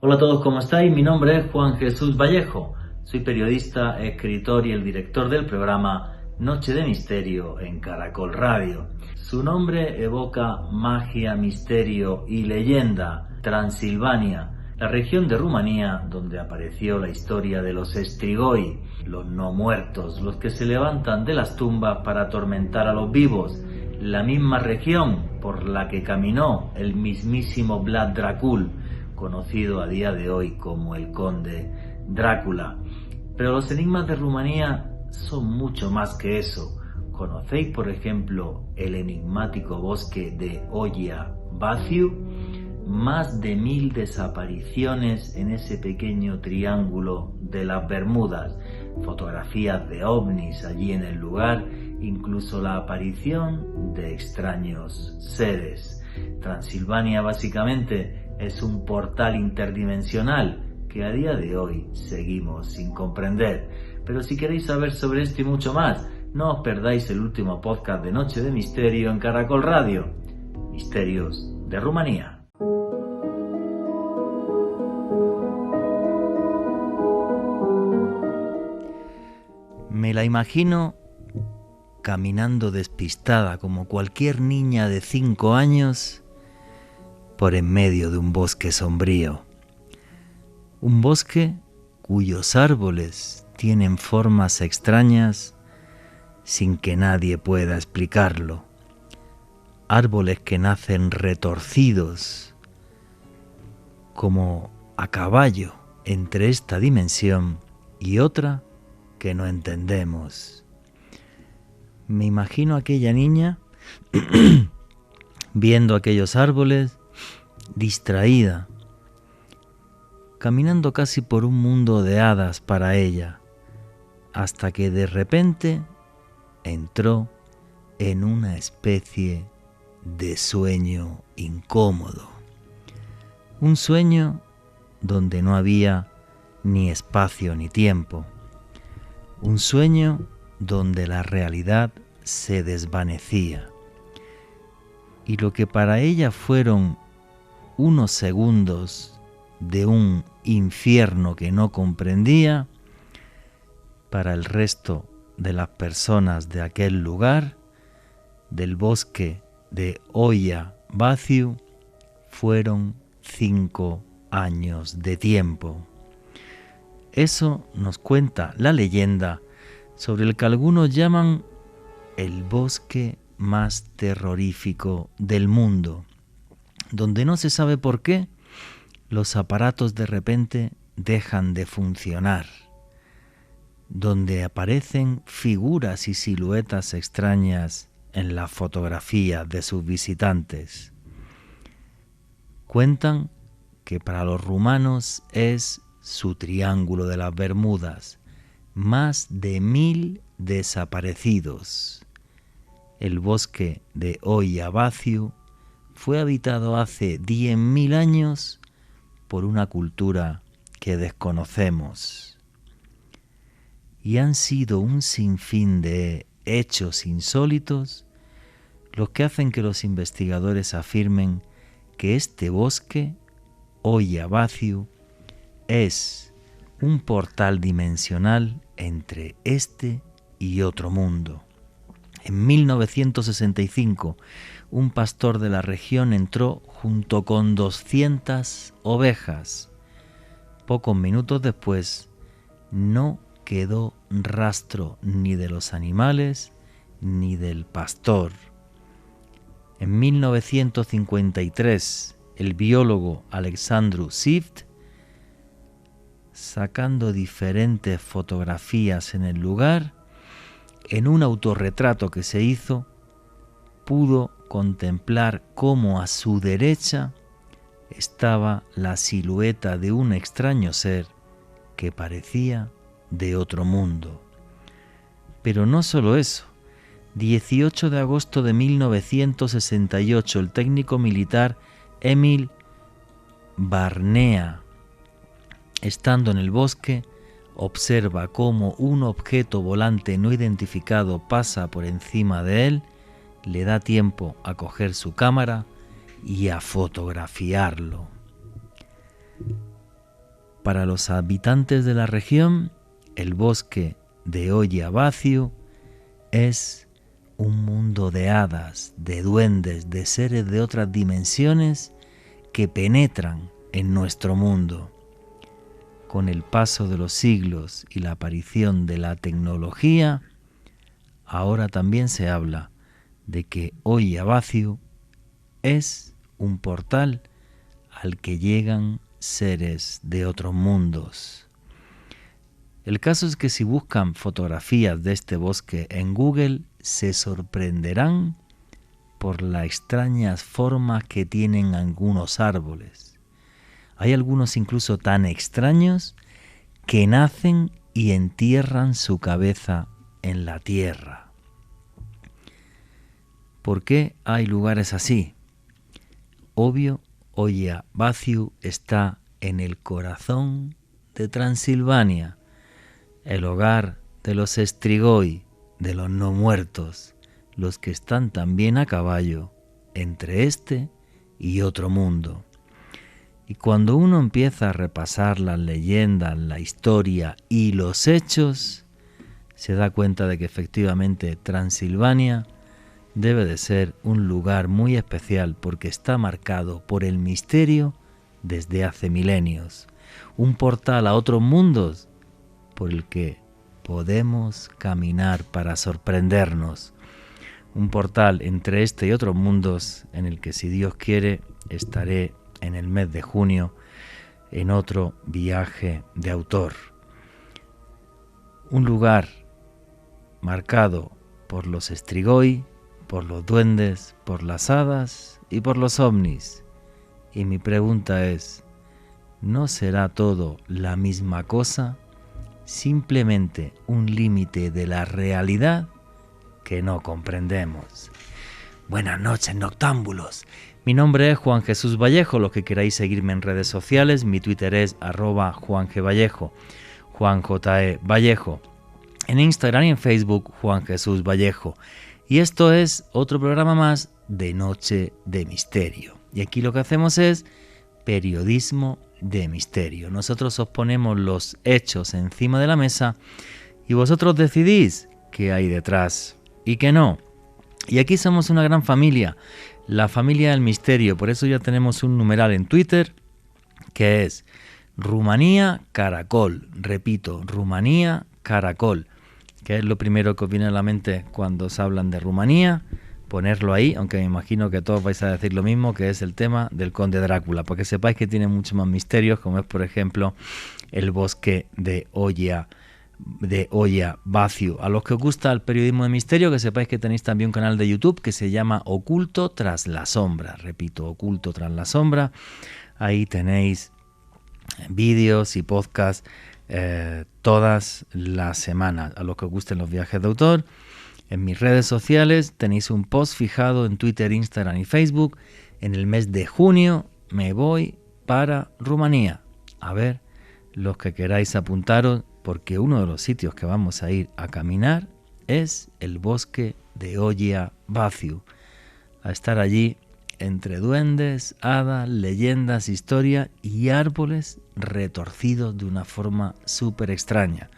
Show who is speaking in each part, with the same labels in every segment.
Speaker 1: Hola a todos, ¿cómo estáis? Mi nombre es Juan Jesús Vallejo. Soy periodista, escritor y el director del programa Noche de Misterio en Caracol Radio. Su nombre evoca magia, misterio y leyenda. Transilvania, la región de Rumanía donde apareció la historia de los Strigoi, los no muertos, los que se levantan de las tumbas para atormentar a los vivos. La misma región por la que caminó el mismísimo Vlad Dracul, conocido a día de hoy como el Conde Drácula. Pero los enigmas de Rumanía son mucho más que eso. ¿Conocéis, por ejemplo, el enigmático bosque de Oia Baciu? Más de 1000 desapariciones en ese pequeño triángulo de las Bermudas, fotografías de ovnis allí en el lugar, incluso la aparición de extraños seres. Transilvania básicamente es un portal interdimensional que a día de hoy seguimos sin comprender. Pero si queréis saber sobre esto y mucho más, no os perdáis el último podcast de Noche de Misterio en Caracol Radio, Misterios de Rumanía. Me la imagino caminando despistada como cualquier niña de 5 años por en medio de un bosque sombrío. Un bosque cuyos árboles tienen formas extrañas sin que nadie pueda explicarlo. Árboles que nacen retorcidos como a caballo entre esta dimensión y otra que no entendemos. Me imagino a aquella niña viendo aquellos árboles, distraída, caminando casi por un mundo de hadas para ella, hasta que de repente entró en una especie de sueño incómodo. Un sueño donde no había ni espacio ni tiempo. Un sueño donde la realidad se desvanecía. Y lo que para ella fueron unos segundos de un infierno que no comprendía, para el resto de las personas de aquel lugar, del bosque de Oia Baciu, fueron 5 años de tiempo. Eso nos cuenta la leyenda sobre el que algunos llaman el bosque más terrorífico del mundo, donde no se sabe por qué los aparatos de repente dejan de funcionar, donde aparecen figuras y siluetas extrañas en las fotografías de sus visitantes. Cuentan que para los rumanos es su triángulo de las Bermudas, más de 1000 desaparecidos. El bosque de Oia Baciu fue habitado hace 10.000 años por una cultura que desconocemos. Y han sido un sinfín de hechos insólitos los que hacen que los investigadores afirmen que este bosque, Oia Baciu, es un portal dimensional entre este y otro mundo. En 1965, un pastor de la región entró junto con 200 ovejas. Pocos minutos después, no quedó rastro ni de los animales ni del pastor. En 1953, el biólogo Alexandru Sift, sacando diferentes fotografías en el lugar, en un autorretrato que se hizo, pudo contemplar cómo a su derecha estaba la silueta de un extraño ser que parecía de otro mundo. Pero no solo eso. 18 de agosto de 1968, el técnico militar Emil Barnea, estando en el bosque, observa cómo un objeto volante no identificado pasa por encima de él, le da tiempo a coger su cámara y a fotografiarlo. para los habitantes de la región, el bosque de Oya-Baciu es un mundo de hadas, de duendes, de seres de otras dimensiones que penetran en nuestro mundo. Con el paso de los siglos y la aparición de la tecnología, ahora también se habla de que Oya-Baciu es un portal al que llegan seres de otros mundos. El caso es que si buscan fotografías de este bosque en Google, se sorprenderán por las extrañas formas que tienen algunos árboles. Hay algunos incluso tan extraños que nacen y entierran su cabeza en la tierra. ¿Por qué hay lugares así? Obvio, Oya-Baciu está en el corazón de Transilvania, el hogar de los Strigoi, de los no muertos, los que están también a caballo entre este y otro mundo. Y cuando uno empieza a repasar las leyendas, la historia y los hechos, se da cuenta de que efectivamente Transilvania debe de ser un lugar muy especial porque está marcado por el misterio desde hace milenios. Un portal a otros mundos por el que podemos caminar para sorprendernos. Un portal entre este y otros mundos en el que, si Dios quiere, estaré en el mes de junio en otro viaje de autor. Un lugar marcado por los Strigoi, por los duendes, por las hadas y por los ovnis. Y mi pregunta es, ¿no será todo la misma cosa? Simplemente un límite de la realidad que no comprendemos. Buenas noches, noctámbulos. Mi nombre es Juan Jesús Vallejo. Los que queráis seguirme en redes sociales, mi Twitter es @JuanGVallejo, Juan J.E. Vallejo. En Instagram y en Facebook, Juan Jesús Vallejo. Y esto es otro programa más de Noche de Misterio. Y aquí lo que hacemos es periodismo de misterio. Nosotros os ponemos los hechos encima de la mesa y vosotros decidís qué hay detrás y qué no. Y aquí somos una gran familia, la familia del misterio. Por eso ya tenemos un numeral en Twitter que es Rumanía Caracol. Repito, Rumanía Caracol. Que es lo primero que os viene a la mente cuando os hablan de Rumanía, ponerlo ahí, aunque me imagino que todos vais a decir lo mismo, que es el tema del Conde Drácula, porque sepáis que tiene muchos más misterios, como es, por ejemplo, el bosque de Oya-Baciu. A los que os gusta el periodismo de misterio, que sepáis que tenéis también un canal de YouTube que se llama Oculto tras la sombra. Repito, Oculto tras la sombra. Ahí tenéis vídeos y podcasts todas las semanas. A los que os gusten los viajes de autor, en mis redes sociales tenéis un post fijado en Twitter, Instagram y Facebook. En el mes de junio me voy para Rumanía. A ver, los que queráis apuntaros, porque uno de los sitios que vamos a ir a caminar es el bosque de Oya-Baciu. A estar allí entre duendes, hadas, leyendas, historia y árboles retorcidos de una forma súper extraña.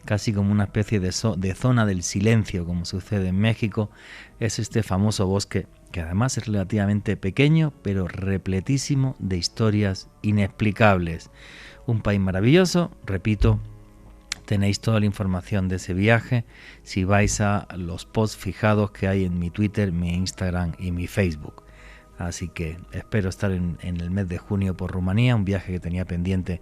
Speaker 1: Casi como una especie de zona del silencio, como sucede en México. Es este famoso bosque que además es relativamente pequeño, pero repletísimo de historias inexplicables. Un país maravilloso, repito. Tenéis toda la información de ese viaje si vais a los posts fijados que hay en mi Twitter, mi Instagram y mi Facebook. Así que espero estar en el mes de junio por Rumanía, un viaje que tenía pendiente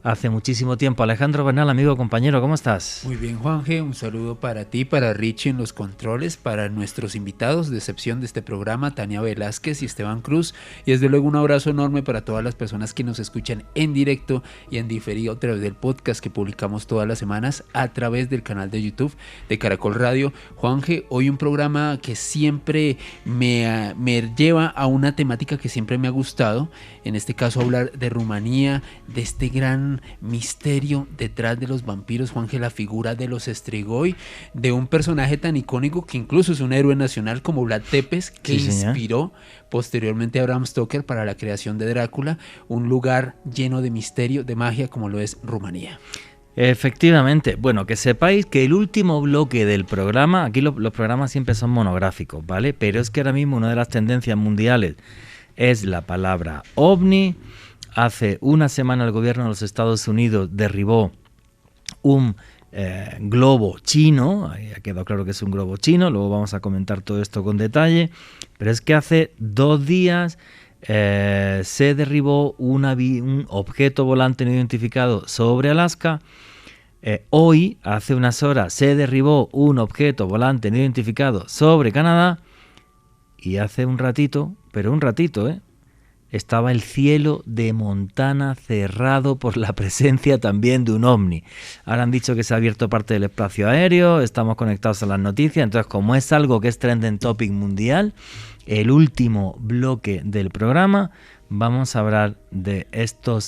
Speaker 1: hace muchísimo tiempo. Alejandro Bernal, amigo, compañero, ¿cómo estás?
Speaker 2: Muy bien, Juanje, un saludo para ti, para Richie en los controles, para nuestros invitados de excepción de este programa, Tania Velázquez y Esteban Cruz, y desde luego un abrazo enorme para todas las personas que nos escuchan en directo y en diferido a través del podcast que publicamos todas las semanas a través del canal de YouTube de Caracol Radio. Juanje, hoy un programa que siempre me lleva a un una temática que siempre me ha gustado, en este caso hablar de Rumanía, de este gran misterio detrás de los vampiros, Juanje, la figura de los Strigoi, de un personaje tan icónico que incluso es un héroe nacional como Vlad Tepes, que inspiró posteriormente a Bram Stoker para la creación de Drácula, un lugar lleno de misterio, de magia como lo es Rumanía.
Speaker 1: Efectivamente. Bueno, que sepáis que el último bloque del programa, aquí los programas siempre son monográficos, ¿vale? Pero es que ahora mismo una de las tendencias mundiales es la palabra ovni. Hace una semana el gobierno de los Estados Unidos derribó un globo chino, ahí ha quedado claro que es un globo chino, luego vamos a comentar todo esto con detalle, pero es que hace 2 días se derribó un objeto volante no identificado sobre Alaska. Hoy, hace unas horas, se derribó un objeto volante no identificado sobre Canadá, y hace un ratito, pero un ratito, estaba el cielo de Montana cerrado por la presencia también de un ovni. Ahora han dicho que se ha abierto parte del espacio aéreo, estamos conectados a las noticias, entonces como es algo que es trending topic mundial, el último bloque del programa vamos a hablar de esta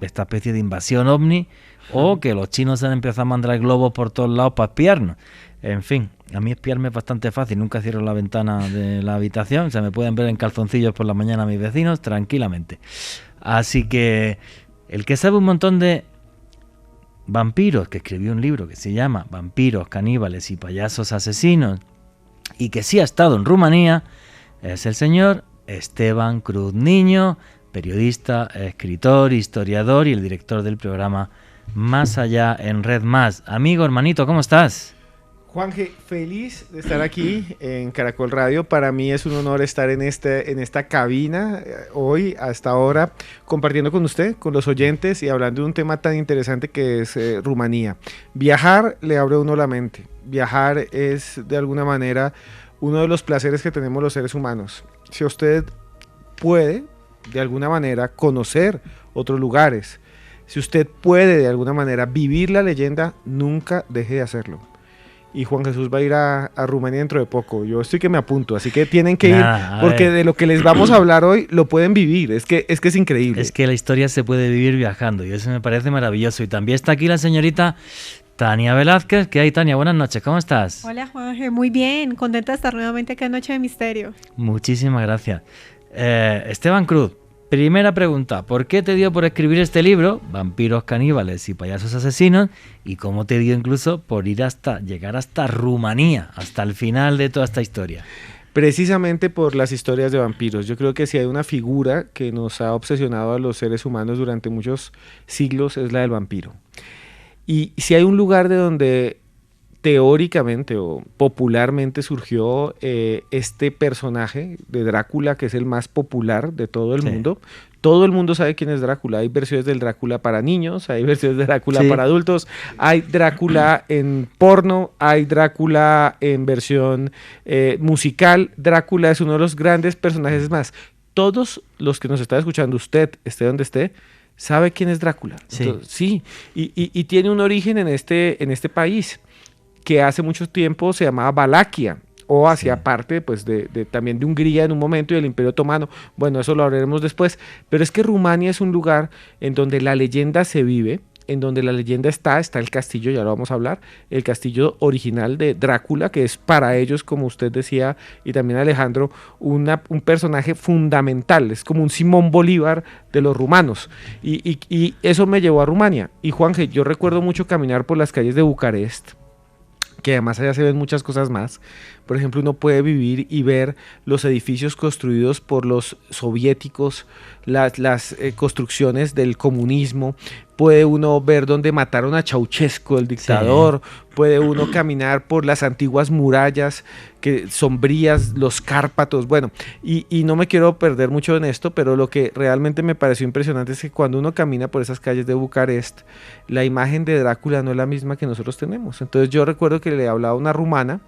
Speaker 1: especie de invasión ovni, o que los chinos han empezado a mandar globos por todos lados para espiarnos. En fin, a mí espiarme es bastante fácil, nunca cierro la ventana de la habitación, se me pueden ver en calzoncillos por la mañana mis vecinos tranquilamente. Así que el que sabe un montón de vampiros, que escribió un libro que se llama Vampiros, caníbales y payasos asesinos, y que sí ha estado en Rumanía, es el señor Esteban Cruz Niño, periodista, escritor, historiador y el director del programa Más Allá en Red Más. Amigo, hermanito, ¿cómo estás?
Speaker 3: Juanje, feliz de estar aquí en Caracol Radio. Para mí es un honor estar en esta cabina hoy, hasta ahora, compartiendo con usted, con los oyentes y hablando de un tema tan interesante que es Rumanía. Viajar le abre a uno la mente. Viajar es, de alguna manera, uno de los placeres que tenemos los seres humanos. Si usted puede, de alguna manera, conocer otros lugares, si usted puede, de alguna manera, vivir la leyenda, nunca deje de hacerlo. Y Juan Jesús va a ir a Rumanía dentro de poco. Yo estoy que me apunto, así que tienen que ir, porque de lo que les vamos a hablar hoy lo pueden vivir. Es que es increíble.
Speaker 1: Es que la historia se puede vivir viajando y eso me parece maravilloso. Y también está aquí la señorita Tania Velázquez. ¿Qué hay, Tania? Buenas noches, ¿cómo estás?
Speaker 4: Hola, Juanje, muy bien. Contenta de estar nuevamente acá en Noche de Misterio.
Speaker 1: Muchísimas gracias. Esteban Cruz, primera pregunta, ¿por qué te dio por escribir este libro, Vampiros, caníbales y payasos asesinos? ¿Y cómo te dio incluso por llegar hasta Rumanía, hasta el final de toda esta historia?
Speaker 3: Precisamente por las historias de vampiros. Yo creo que si hay una figura que nos ha obsesionado a los seres humanos durante muchos siglos, es la del vampiro. Y si hay un lugar de donde teóricamente o popularmente surgió este personaje de Drácula, que es el más popular de todo el mundo. Todo el mundo sabe quién es Drácula. Hay versiones del Drácula para niños, hay versiones de Drácula para adultos, hay Drácula en porno, hay Drácula en versión musical. Drácula es uno de los grandes personajes más. Todos los que nos están escuchando, usted, esté donde esté, sabe quién es Drácula.
Speaker 1: Sí.
Speaker 3: Entonces, sí. Y tiene un origen en este país, que hace mucho tiempo se llamaba Valaquia, o hacía parte pues, también de Hungría en un momento y del Imperio Otomano. Bueno, eso lo hablaremos después, pero es que Rumania es un lugar en donde la leyenda se vive, en donde la leyenda está el castillo, ya lo vamos a hablar, el castillo original de Drácula, que es para ellos, como usted decía, y también Alejandro, un personaje fundamental, es como un Simón Bolívar de los rumanos, y eso me llevó a Rumania. Y Juanje, yo recuerdo mucho caminar por las calles de Bucarest, que además allá se ven muchas cosas más. Por ejemplo, uno puede vivir y ver los edificios construidos por los soviéticos, las construcciones del comunismo. Puede uno ver dónde mataron a Ceausescu, el dictador. Sí. Puede uno caminar por las antiguas murallas sombrías, los Cárpatos. Bueno, y no me quiero perder mucho en esto, pero lo que realmente me pareció impresionante es que cuando uno camina por esas calles de Bucarest, la imagen de Drácula no es la misma que nosotros tenemos. Entonces yo recuerdo que le hablaba a una rumana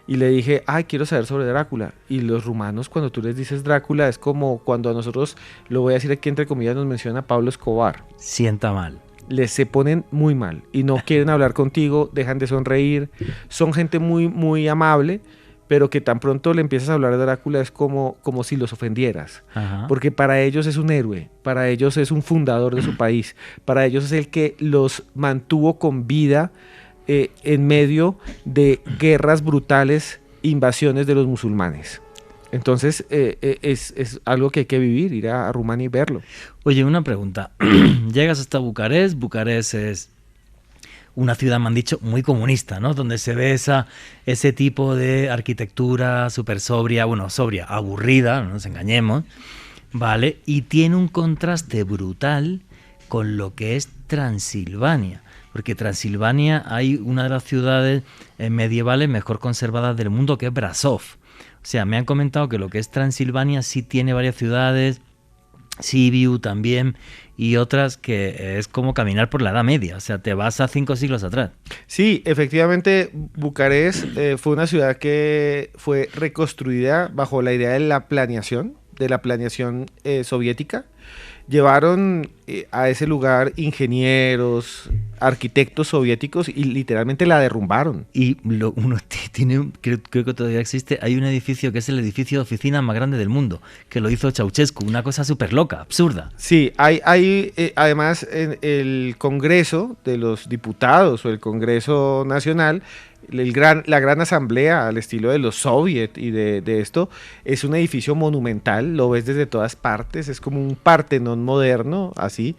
Speaker 3: y le dije, quiero saber sobre Drácula. Y los rumanos, cuando tú les dices Drácula, es como cuando a nosotros, lo voy a decir aquí entre comillas, nos menciona Pablo Escobar.
Speaker 1: Sienta mal.
Speaker 3: Se ponen muy mal y no quieren hablar contigo, dejan de sonreír. Son gente muy, muy amable, pero que tan pronto le empiezas a hablar de Drácula es como si los ofendieras.
Speaker 1: Ajá.
Speaker 3: Porque para ellos es un héroe, para ellos es un fundador de su país, para ellos es el que los mantuvo con vida en medio de guerras brutales, invasiones de los musulmanes. Entonces es algo que hay que vivir, ir a Rumania y verlo.
Speaker 1: Oye, una pregunta. Llegas hasta Bucarest. Bucarest es una ciudad, me han dicho, muy comunista, ¿no? Donde se ve ese tipo de arquitectura súper sobria, aburrida, no nos engañemos, ¿vale? Y tiene un contraste brutal con lo que es Transilvania. Porque Transilvania hay una de las ciudades medievales mejor conservadas del mundo, que es Brasov. O sea, me han comentado que lo que es Transilvania sí tiene varias ciudades, Sibiu también, y otras que es como caminar por la Edad Media. O sea, te vas a 5 siglos atrás.
Speaker 3: Sí, efectivamente, Bucarest fue una ciudad que fue reconstruida bajo la idea de la planeación soviética. Llevaron a ese lugar ingenieros, arquitectos soviéticos y literalmente la derrumbaron.
Speaker 1: Y creo que todavía existe, hay un edificio que es el edificio de oficinas más grande del mundo, que lo hizo Ceausescu, una cosa súper loca, absurda.
Speaker 3: Sí, hay además en el Congreso de los Diputados o el Congreso Nacional, la gran asamblea al estilo de los soviet y de esto, es un edificio monumental, lo ves desde todas partes, es como un Partenón moderno, así,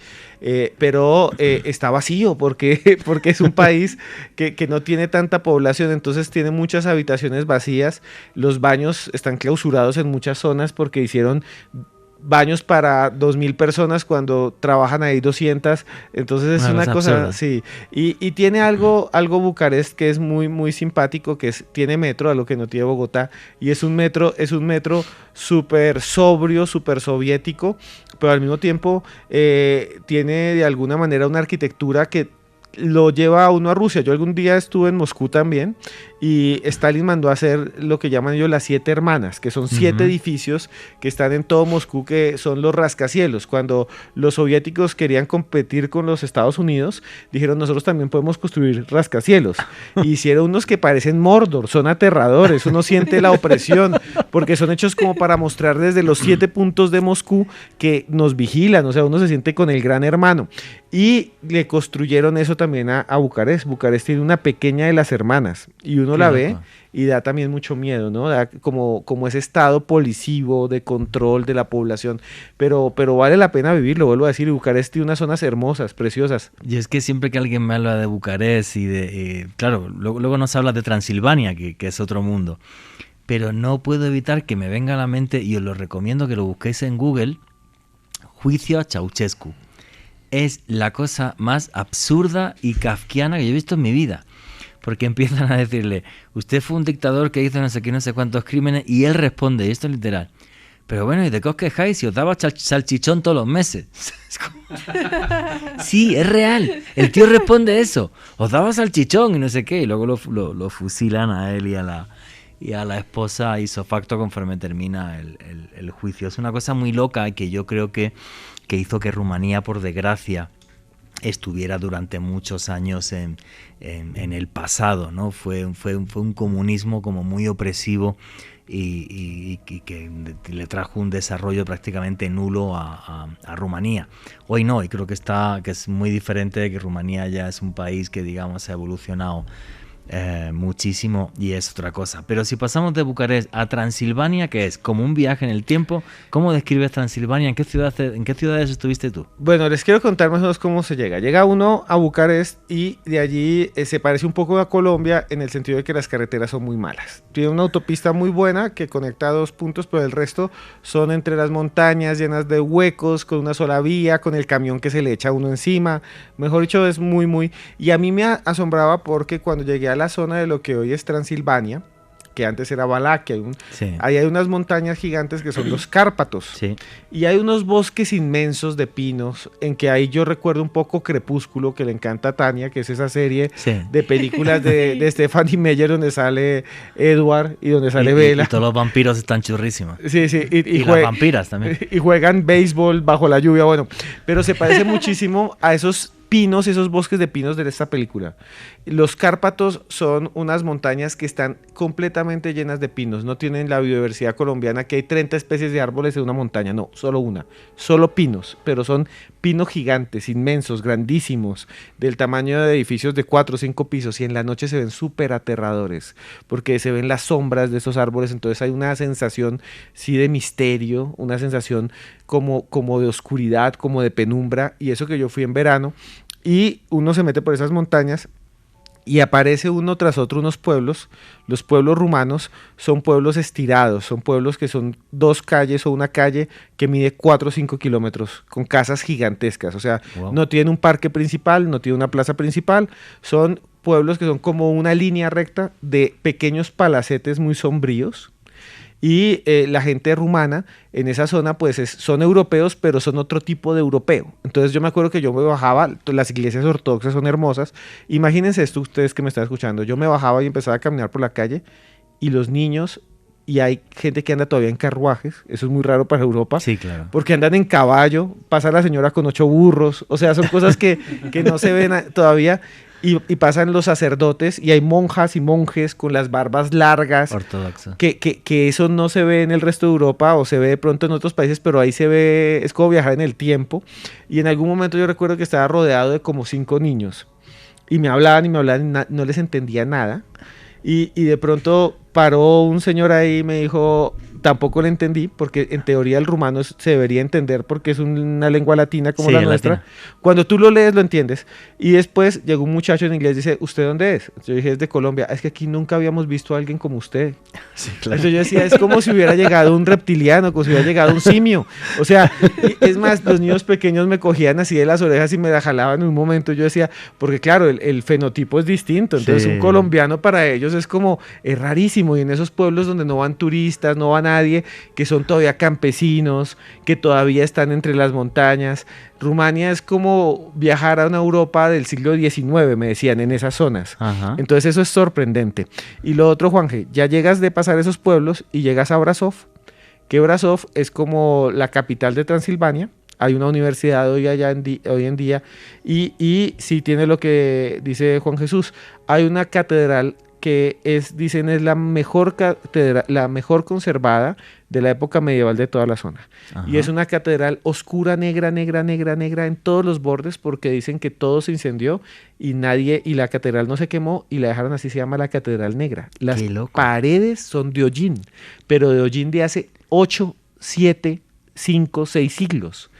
Speaker 3: pero está vacío porque es un país que no tiene tanta población, entonces tiene muchas habitaciones vacías, los baños están clausurados en muchas zonas porque hicieron baños para 2.000 personas cuando trabajan ahí 200, entonces es una cosa, absurda. Sí, y tiene algo Bucarest que es muy, muy simpático, tiene metro, a lo que no tiene Bogotá, y es un metro súper sobrio, súper soviético, pero al mismo tiempo tiene de alguna manera una arquitectura que lo lleva a uno a Rusia. Yo algún día estuve en Moscú también y Stalin mandó a hacer lo que llaman ellos las 7 hermanas, que son 7 edificios que están en todo Moscú, que son los rascacielos. Cuando los soviéticos querían competir con los Estados Unidos, dijeron nosotros también podemos construir rascacielos. Y hicieron unos que parecen Mordor, son aterradores, uno siente la opresión, porque son hechos como para mostrar desde los 7 puntos de Moscú que nos vigilan, o sea, uno se siente con el gran hermano. Y le construyeron eso también a Bucarest. Bucarest tiene una pequeña de las hermanas y uno la ve y da también mucho miedo, ¿no? Da como ese estado policivo de control de la población, pero vale la pena vivirlo, vuelvo a decir. Bucarest tiene unas zonas hermosas, preciosas.
Speaker 1: Y es que siempre que alguien me habla de Bucarest claro, luego nos habla de Transilvania, que es otro mundo, pero no puedo evitar que me venga a la mente, y os lo recomiendo que lo busquéis en Google, Juicio a Ceausescu. Es la cosa más absurda y kafkiana que yo he visto en mi vida. Porque empiezan a decirle, usted fue un dictador que hizo no sé qué, no sé cuántos crímenes, y él responde, y esto es literal, pero bueno, ¿y de qué os quejáis si os daba salchichón todos los meses? Sí, es real. El tío responde eso, os daba salchichón y no sé qué, y luego lo fusilan a él y a la esposa ipso facto conforme termina el juicio. Es una cosa muy loca y que yo creo que hizo que Rumanía, por desgracia, estuviera durante muchos años en el pasado, ¿no? Fue un comunismo como muy opresivo y que le trajo un desarrollo prácticamente nulo a Rumanía. Hoy no, y creo que es muy diferente, que Rumanía ya es un país que, digamos, ha evolucionado muchísimo y es otra cosa. Pero si pasamos de Bucarest a Transilvania, que es como un viaje en el tiempo, ¿cómo describes Transilvania? ¿En qué ciudades estuviste tú?
Speaker 3: Bueno, les quiero contar más o menos cómo se llega. Llega uno a Bucarest y de allí se parece un poco a Colombia en el sentido de que las carreteras son muy malas. Tiene una autopista muy buena que conecta 2 puntos, pero el resto son entre las montañas llenas de huecos, con una sola vía, con el camión que se le echa a uno encima. Mejor dicho, es muy, muy... Y a mí me asombraba porque cuando llegué a la zona de lo que hoy es Transilvania, que antes era Valaquia, ahí hay unas montañas gigantes que son los Cárpatos,
Speaker 1: sí.
Speaker 3: Y hay unos bosques inmensos de pinos, en que ahí yo recuerdo un poco Crepúsculo, que le encanta a Tania, que es esa serie de películas de Stephanie Meyer, donde sale Edward y donde sale Bella.
Speaker 1: Y todos los vampiros están churrísimos.
Speaker 3: Sí, sí.
Speaker 1: Y las vampiras también.
Speaker 3: Y juegan béisbol bajo la lluvia, bueno, pero se parece muchísimo a esos pinos, esos bosques de pinos de esta película. Los Cárpatos son unas montañas que están completamente llenas de pinos, no tienen la biodiversidad colombiana que hay 30 especies de árboles en una montaña, no, solo una, solo pinos, pero son pinos gigantes, inmensos, grandísimos, del tamaño de edificios de 4 o 5 pisos, y en la noche se ven súper aterradores, porque se ven las sombras de esos árboles, entonces hay una sensación, sí, de misterio, una sensación como de oscuridad, como de penumbra, y eso que yo fui en verano, y uno se mete por esas montañas, y aparece uno tras otro unos pueblos. Los pueblos rumanos son pueblos estirados, son pueblos que son 2 calles o una calle que mide 4 o 5 kilómetros, con casas gigantescas, o sea, no tienen un parque principal, no tienen una plaza principal, son pueblos que son como una línea recta de pequeños palacetes muy sombríos. Y la gente rumana en esa zona pues son europeos, pero son otro tipo de europeo. Entonces yo me acuerdo que yo me bajaba, las iglesias ortodoxas son hermosas. Imagínense esto ustedes que me están escuchando. Yo me bajaba y empezaba a caminar por la calle y los niños, y hay gente que anda todavía en carruajes, eso es muy raro para Europa.
Speaker 1: Sí, claro.
Speaker 3: Porque andan en caballo, pasa la señora con 8 burros, o sea, son cosas que no se ven todavía. Y pasan los sacerdotes y hay monjas y monjes con las barbas largas.
Speaker 1: Ortodoxo.
Speaker 3: Que eso no se ve en el resto de Europa o se ve de pronto en otros países, pero ahí se ve, es como viajar en el tiempo. Y en algún momento yo recuerdo que estaba rodeado de como 5 niños. Y me hablaban y no les entendía nada. Y de pronto paró un señor ahí y me dijo, tampoco le entendí, porque en teoría el rumano se debería entender porque es una lengua latina como la nuestra. Latina. Cuando tú lo lees lo entiendes. Y después llegó un muchacho en inglés y dice, ¿usted dónde es? Yo dije, es de Colombia. Es que aquí nunca habíamos visto a alguien como usted. Sí, claro. Entonces yo decía, es como si hubiera llegado un reptiliano, como si hubiera llegado un simio. O sea, es más, los niños pequeños me cogían así de las orejas y me la jalaban en un momento. Yo decía, porque claro, el fenotipo es distinto. Entonces un colombiano para ellos es como, es rarísimo. Y en esos pueblos donde no van turistas, no va nadie, que son todavía campesinos, que todavía están entre las montañas. Rumania es como viajar a una Europa del siglo XIX, me decían, en esas zonas. Ajá. Entonces eso es sorprendente. Y lo otro, Juanje, ya llegas de pasar esos pueblos y llegas a Brasov, que Brasov es como la capital de Transilvania. Hay una universidad hoy en día y sí tiene lo que dice Juan Jesús. Hay una catedral que dicen es la mejor catedral, la mejor conservada de la época medieval de toda la zona. Ajá. Y es una catedral oscura, negra en todos los bordes, porque dicen que todo se incendió y la catedral no se quemó y la dejaron así, se llama la Catedral Negra. Las paredes son de hollín, pero de hollín de hace 8, 7, 5, 6 siglos.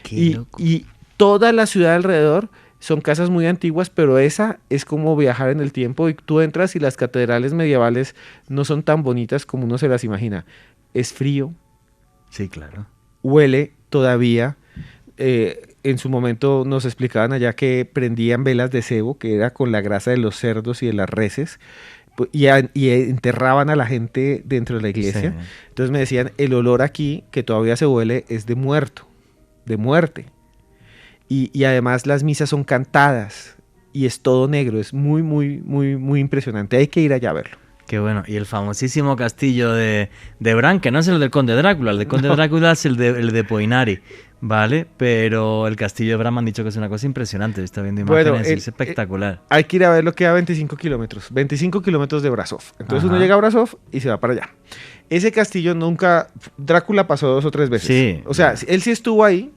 Speaker 3: Y toda la ciudad alrededor son casas muy antiguas, pero esa es como viajar en el tiempo y tú entras y las catedrales medievales no son tan bonitas como uno se las imagina. Es frío.
Speaker 1: Sí, claro.
Speaker 3: Huele todavía. En su momento nos explicaban allá que prendían velas de cebo, que era con la grasa de los cerdos y de las reses, y enterraban a la gente dentro de la iglesia. Sí. Entonces me decían, el olor aquí, que todavía se huele, es de muerto, de muerte. Y además las misas son cantadas y es todo negro, es muy, muy, muy, muy impresionante. Hay que ir allá a verlo.
Speaker 1: Qué bueno. Y el famosísimo castillo de Bran, que no es el del Conde Drácula, el del Conde Drácula es el de Poinari, ¿vale? Pero el castillo de Bran me han dicho que es una cosa impresionante. Está viendo imágenes, es espectacular.
Speaker 3: Hay que ir a ver lo que da 25 kilómetros de Brasov. Entonces uno llega a Brasov y se va para allá. Ese castillo Drácula pasó 2 o 3 veces.
Speaker 1: Sí.
Speaker 3: O sea, él sí estuvo ahí.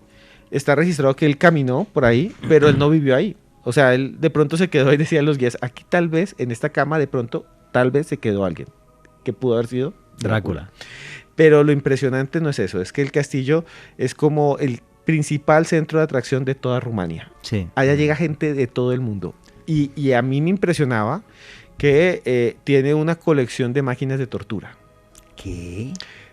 Speaker 3: Está registrado que él caminó por ahí, pero él no vivió ahí. O sea, él de pronto se quedó y decían los guías, aquí tal vez, en esta cama, de pronto, tal vez se quedó alguien, que pudo haber sido Drácula. Pero lo impresionante no es eso, es que el castillo es como el principal centro de atracción de toda Rumania.
Speaker 1: Sí.
Speaker 3: Allá llega gente de todo el mundo. Y a mí me impresionaba que tiene una colección de máquinas de tortura.
Speaker 1: ¿Qué?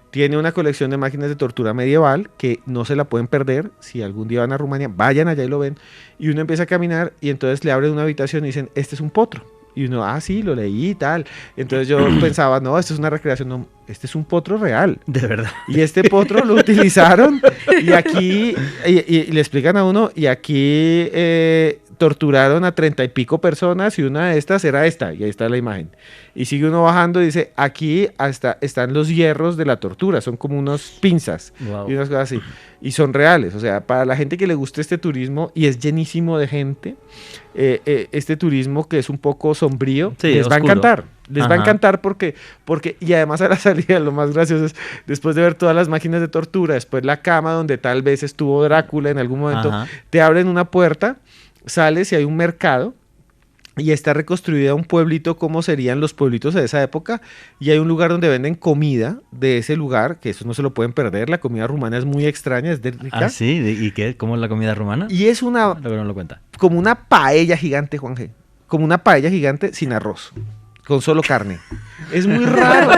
Speaker 3: Tiene una colección de máquinas de tortura medieval que no se la pueden perder. Si algún día van a Rumania, vayan allá y lo ven. Y uno empieza a caminar y entonces le abren una habitación y dicen, este es un potro. Y uno, sí, lo leí y tal. Entonces yo pensaba, no, esto es una recreación. No, este es un potro real.
Speaker 1: De verdad.
Speaker 3: Y este potro lo utilizaron y aquí, y le explican a uno, y aquí torturaron a 30 y pico personas y una de estas era esta, y ahí está la imagen. Y sigue uno bajando y dice, aquí hasta están los hierros de la tortura, son como unos pinzas y unas cosas así, y son reales. O sea, para la gente que le guste este turismo, y es llenísimo de gente, este turismo que es un poco sombrío,
Speaker 1: sí,
Speaker 3: les va a
Speaker 1: oscuro.
Speaker 3: encantar. Les va a encantar porque, y además a la salida lo más gracioso es, después de ver todas las máquinas de tortura, después la cama donde tal vez estuvo Drácula en algún momento, te abren una puerta, sales y hay un mercado y está reconstruida un pueblito como serían los pueblitos de esa época, y hay un lugar donde venden comida de ese lugar, que eso no se lo pueden perder, la comida rumana es muy extraña, es de rica.
Speaker 1: Ah, sí, ¿y qué? ¿Cómo es la comida rumana?
Speaker 3: Y es una,
Speaker 1: Lo que no lo cuenta.
Speaker 3: como una paella gigante, Juan G. Como una paella gigante sin arroz, con solo carne. Es muy raro.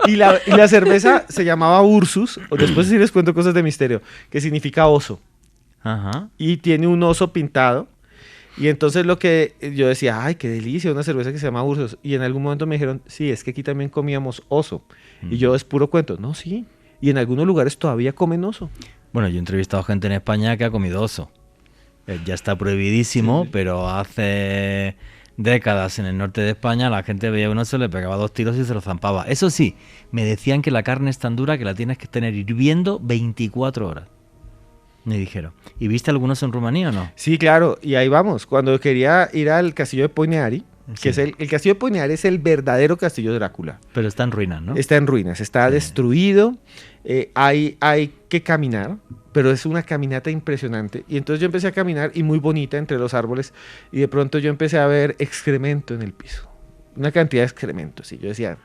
Speaker 3: Y la cerveza se llamaba Ursus, o después sí les cuento cosas de misterio, que significa oso.
Speaker 1: Ajá.
Speaker 3: Y tiene un oso pintado. Y entonces lo que yo decía, ay, qué delicia, una cerveza que se llama Ursus. Y en algún momento me dijeron, sí, es que aquí también comíamos oso. Y yo, es puro cuento. No, sí. Y en algunos lugares todavía comen oso.
Speaker 1: Bueno, yo he entrevistado gente en España que ha comido oso. Ya está prohibidísimo,
Speaker 3: Sí.
Speaker 1: pero hace décadas en el norte de España la gente veía un oso, le pegaba 2 tiros y se lo zampaba. Eso sí, me decían que la carne es tan dura que la tienes que tener hirviendo 24 horas. Me dijeron. ¿Y viste algunos en Rumanía o no?
Speaker 3: Sí, claro, y ahí vamos. Cuando quería ir al castillo de Poineari,
Speaker 1: Sí.
Speaker 3: que es el castillo de Poineari es el verdadero castillo de Drácula.
Speaker 1: Pero está en ruinas, ¿no?
Speaker 3: Está en ruinas, está destruido, hay que caminar, pero es una caminata impresionante. Y entonces yo empecé a caminar y muy bonita entre los árboles, y de pronto yo empecé a ver excremento en el piso, una cantidad de excrementos. Y yo decía,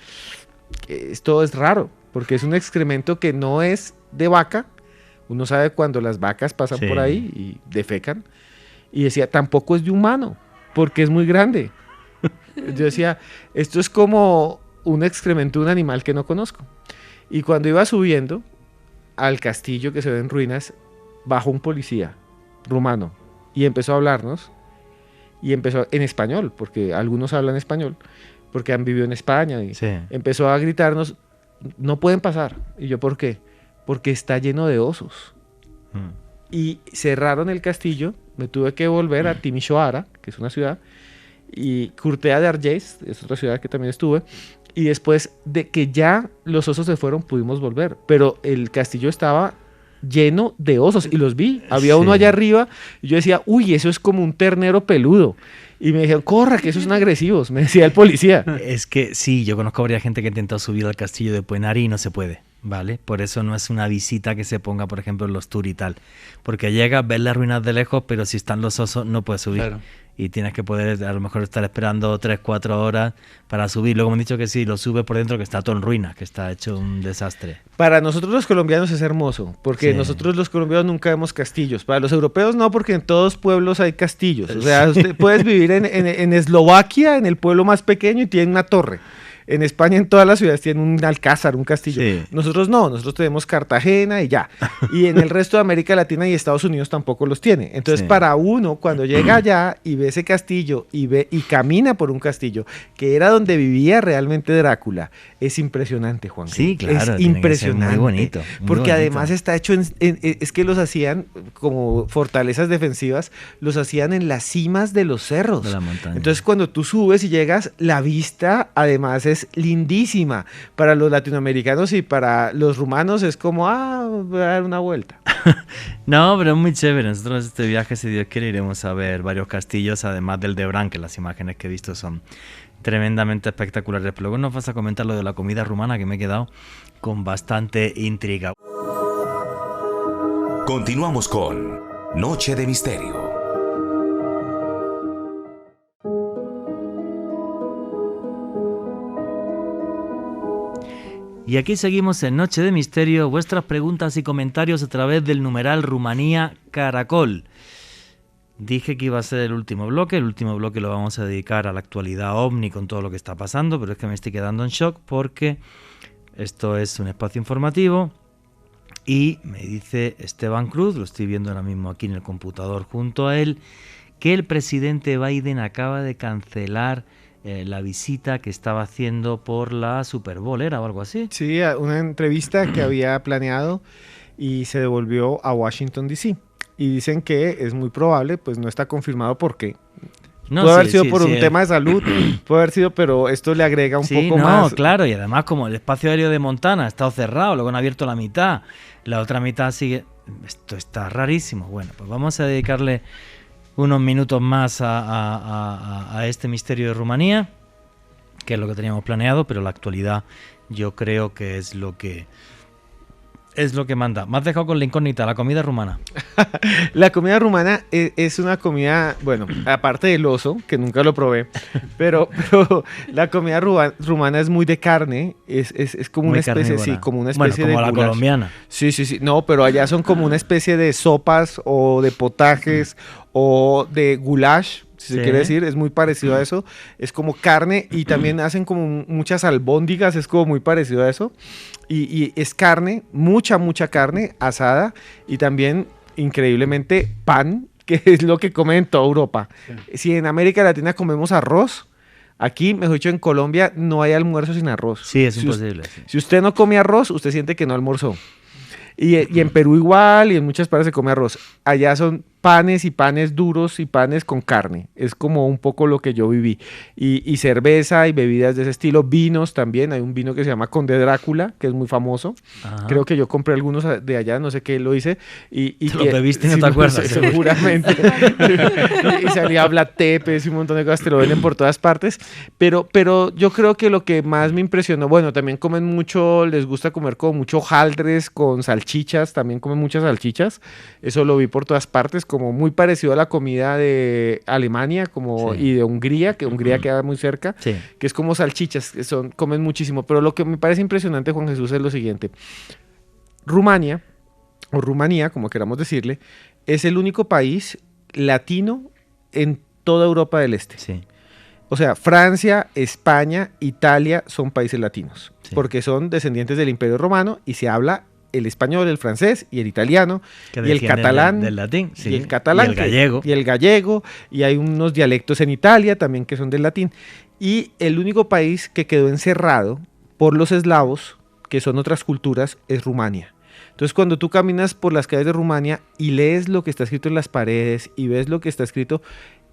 Speaker 3: esto es raro, porque es un excremento que no es de vaca. Uno sabe cuando las vacas pasan
Speaker 1: Sí.
Speaker 3: por ahí y defecan. Y decía, tampoco es de humano, porque es muy grande. Yo decía, esto es como un excremento de un animal que no conozco. Y cuando iba subiendo al castillo que se ve en ruinas, bajó un policía rumano y empezó a hablarnos. Y empezó en español, porque algunos hablan español, porque han vivido en España. Y
Speaker 1: Sí.
Speaker 3: empezó a gritarnos, no pueden pasar. Y yo, ¿por qué? Porque está lleno de osos. Y cerraron el castillo, me tuve que volver a Timișoara, que es una ciudad, y Curtea de Argeș, es otra ciudad que también estuve, y después de que ya los osos se fueron, pudimos volver, pero el castillo estaba lleno de osos, y los vi, había uno
Speaker 1: Sí.
Speaker 3: allá arriba, y yo decía, uy, eso es como un ternero peludo, y me dijeron, corra, que esos son agresivos, me decía el policía.
Speaker 1: Es que sí, yo conozco a varias gente que ha intentado subir al castillo de Poenari y no se puede, ¿vale? Por eso no es una visita que se ponga, por ejemplo, en los tours y tal. Porque llegas, ves las ruinas de lejos, pero si están los osos no puedes subir.
Speaker 2: Claro.
Speaker 1: Y tienes que poder a lo mejor estar esperando 3-4 horas para subir. Luego me han dicho que sí, lo subes por dentro, que está todo en ruinas, que está hecho un desastre.
Speaker 3: Para nosotros los colombianos es hermoso, porque
Speaker 1: Sí.
Speaker 3: nosotros los colombianos nunca vemos castillos. Para los europeos no, porque en todos pueblos hay castillos. O sea, usted puedes vivir en Eslovaquia, en el pueblo más pequeño, y tiene una torre. En España, en todas las ciudades tienen un alcázar, un castillo.
Speaker 1: Sí.
Speaker 3: Nosotros no, nosotros tenemos Cartagena y ya. Y en el resto de América Latina y Estados Unidos tampoco los tiene. Entonces,
Speaker 1: Sí.
Speaker 3: para uno, cuando llega allá y ve ese castillo y camina por un castillo, que era donde vivía realmente Drácula, es impresionante, Juan.
Speaker 1: Sí, claro,
Speaker 3: Es
Speaker 1: tiene que ser
Speaker 3: impresionante.
Speaker 1: muy bonito, muy
Speaker 3: Porque
Speaker 1: bonito.
Speaker 3: además está hecho es que los hacían como fortalezas defensivas, los hacían en las cimas de los cerros.
Speaker 1: De la montaña.
Speaker 3: Entonces, cuando tú subes y llegas, la vista además es lindísima. Para los latinoamericanos y para los rumanos es como, voy a dar una vuelta.
Speaker 1: No, pero es muy chévere. Nosotros este viaje, si Dios quiere, iremos a ver varios castillos, además del de Bran, que las imágenes que he visto son tremendamente espectaculares. Pero luego nos vas a comentar lo de la comida rumana, que me he quedado con bastante intriga.
Speaker 5: Continuamos con Noche de Misterio.
Speaker 1: Y aquí seguimos en Noche de Misterio, vuestras preguntas y comentarios a través del numeral Rumanía Caracol. Dije que iba a ser el último bloque lo vamos a dedicar a la actualidad OVNI con todo lo que está pasando, pero es que me estoy quedando en shock porque esto es un espacio informativo y me dice Esteban Cruz, lo estoy viendo ahora mismo aquí en el computador junto a él, que el presidente Biden acaba de cancelar la visita que estaba haciendo por la Super Bowl, ¿era o algo así?
Speaker 3: Sí, una entrevista que había planeado y se devolvió a Washington, D.C. y dicen que es muy probable, pues no está confirmado por qué.
Speaker 6: No,
Speaker 3: puede haber
Speaker 6: sí,
Speaker 3: sido
Speaker 6: sí,
Speaker 3: por
Speaker 6: sí,
Speaker 3: un tema de salud, puede haber sido, pero esto le agrega un poco más.
Speaker 6: Claro, y además como el espacio aéreo de Montana ha estado cerrado, luego han abierto la mitad, la otra mitad sigue... Esto está rarísimo. Bueno, pues vamos a dedicarle unos minutos más a este misterio de Rumanía, que es lo que teníamos planeado, pero la actualidad yo creo que es lo que manda. Me has dejado con la incógnita, la comida rumana.
Speaker 3: La comida rumana es una comida, bueno, aparte del oso, que nunca lo probé, pero la comida rumana es muy de carne, es como
Speaker 6: Muy
Speaker 3: una especie,
Speaker 6: carnívora.
Speaker 3: sí, como una especie
Speaker 6: Bueno, como
Speaker 3: de
Speaker 6: la
Speaker 3: goulash.
Speaker 6: colombiana.
Speaker 3: Sí, no, pero allá son como una especie de sopas o de potajes o de goulash, si se
Speaker 6: Sí.
Speaker 3: quiere decir, es muy parecido a eso, es como carne y también hacen como muchas albóndigas, es como muy parecido a eso, y es carne, mucha carne asada y también increíblemente pan, que es lo que comen en toda Europa. Si en América Latina comemos arroz, aquí, mejor dicho, en Colombia no hay almuerzo sin arroz.
Speaker 6: Sí, es
Speaker 3: Si
Speaker 6: imposible. Sí.
Speaker 3: Si usted no come arroz, usted siente que no almorzó. Y en Perú igual, y en muchas partes se come arroz. Allá son panes y panes duros y panes con carne. Es como un poco lo que yo viví. Y cerveza y bebidas de ese estilo. Vinos también. Hay un vino que se llama Conde Drácula, que es muy famoso.
Speaker 6: Ajá.
Speaker 3: Creo que yo compré algunos de allá, no sé qué lo hice. Y
Speaker 6: Te lo bebiste y no te acuerdas,
Speaker 3: sé, seguramente. Y salía Black Tepes y un montón de cosas, te lo venden por todas partes. Pero yo creo que lo que más me impresionó, bueno, también comen mucho, les gusta comer como mucho hojaldres con salchichas, también comen muchas salchichas. Eso lo vi por todas partes, como muy parecido a la comida de Alemania como,
Speaker 6: Sí.
Speaker 3: y de Hungría, que Hungría queda muy cerca,
Speaker 6: Sí.
Speaker 3: que es como salchichas, que comen muchísimo. Pero lo que me parece impresionante, Juan Jesús, es lo siguiente. Rumania, o Rumanía, como queramos decirle, es el único país latino en toda Europa del Este.
Speaker 6: Sí.
Speaker 3: O sea, Francia, España, Italia son países latinos,
Speaker 6: Sí.
Speaker 3: porque son descendientes del Imperio Romano y se habla el español, el francés y el italiano
Speaker 6: Que
Speaker 3: y el
Speaker 6: descienden
Speaker 3: catalán
Speaker 6: del latín, sí.
Speaker 3: y el catalán
Speaker 6: Y el gallego.
Speaker 3: y el gallego, y hay unos dialectos en Italia también que son del latín, y el único país que quedó encerrado por los eslavos, que son otras culturas, es Rumania. Entonces, cuando tú caminas por las calles de Rumania y lees lo que está escrito en las paredes y ves lo que está escrito,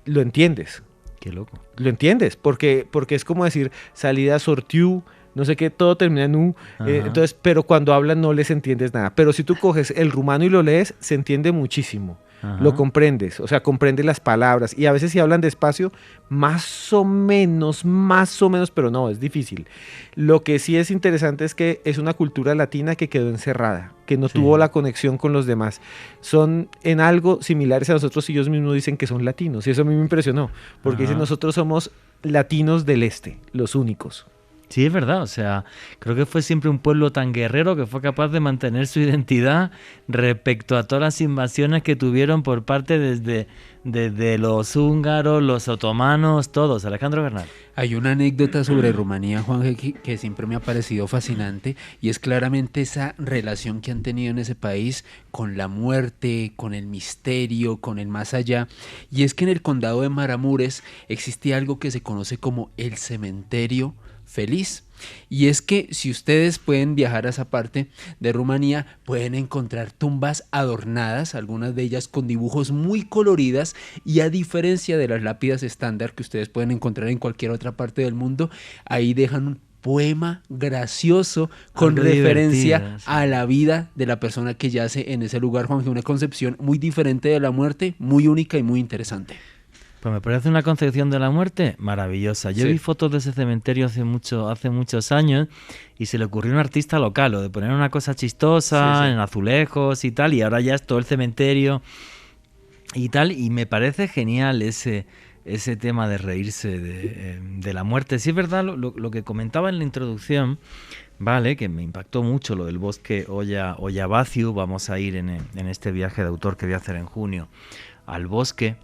Speaker 3: lo entiendes.
Speaker 6: Qué loco.
Speaker 3: Lo entiendes, porque es como decir salida sortiu, no sé qué, todo termina en U,
Speaker 6: Ajá.
Speaker 3: entonces, pero cuando hablan no les entiendes nada. Pero si tú coges el rumano y lo lees, se entiende muchísimo.
Speaker 6: Ajá.
Speaker 3: Lo comprendes, o sea, comprendes las palabras. Y a veces si hablan despacio, más o menos, pero no, es difícil. Lo que sí es interesante es que es una cultura latina que quedó encerrada, que no
Speaker 6: Sí.
Speaker 3: tuvo la conexión con los demás. Son en algo similares a nosotros y ellos mismos dicen que son latinos. Y eso a mí me impresionó, porque
Speaker 6: Ajá.
Speaker 3: dicen nosotros somos latinos del este, los únicos.
Speaker 6: Sí, es verdad, o sea, creo que fue siempre un pueblo tan guerrero que fue capaz de mantener su identidad respecto a todas las invasiones que tuvieron por parte desde los húngaros, los otomanos, todos. Alejandro Bernal.
Speaker 2: Hay una anécdota sobre Rumanía, Juan, que siempre me ha parecido fascinante, y es claramente esa relación que han tenido en ese país con la muerte, con el misterio, con el más allá. Y es que en el condado de Maramures existía algo que se conoce como el cementerio feliz. Y es que si ustedes pueden viajar a esa parte de Rumanía, pueden encontrar tumbas adornadas, algunas de ellas con dibujos muy coloridas, y a diferencia de las lápidas estándar que ustedes pueden encontrar en cualquier otra parte del mundo, ahí dejan un poema gracioso con
Speaker 6: Algo
Speaker 2: referencia
Speaker 6: divertido, sí.
Speaker 2: a la vida de la persona que yace en ese lugar, Juan, una concepción muy diferente de la muerte, muy única y muy interesante.
Speaker 6: Pues me parece una concepción de la muerte maravillosa. Yo
Speaker 3: Sí.
Speaker 6: vi fotos de ese cementerio hace muchos años y se le ocurrió a un artista local, lo de poner una cosa chistosa
Speaker 3: Sí, sí.
Speaker 6: en azulejos y tal, y ahora ya es todo el cementerio y tal, y me parece genial ese tema de reírse de la muerte. Sí es verdad lo que comentaba en la introducción, vale, que me impactó mucho lo del bosque Ollavaciu. Vamos a ir en este viaje de autor que voy a hacer en junio al bosque.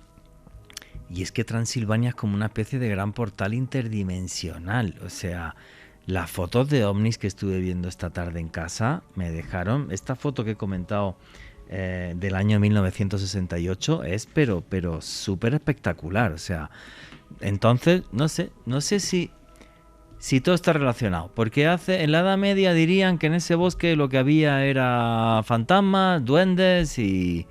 Speaker 6: Y es que Transilvania es como una especie de gran portal interdimensional. O sea, las fotos de ovnis que estuve viendo esta tarde en casa me dejaron... Esta foto que he comentado del año 1968 es pero súper espectacular. O sea, entonces, no sé si todo está relacionado. Porque en la Edad Media dirían que en ese bosque lo que había era fantasmas, duendes y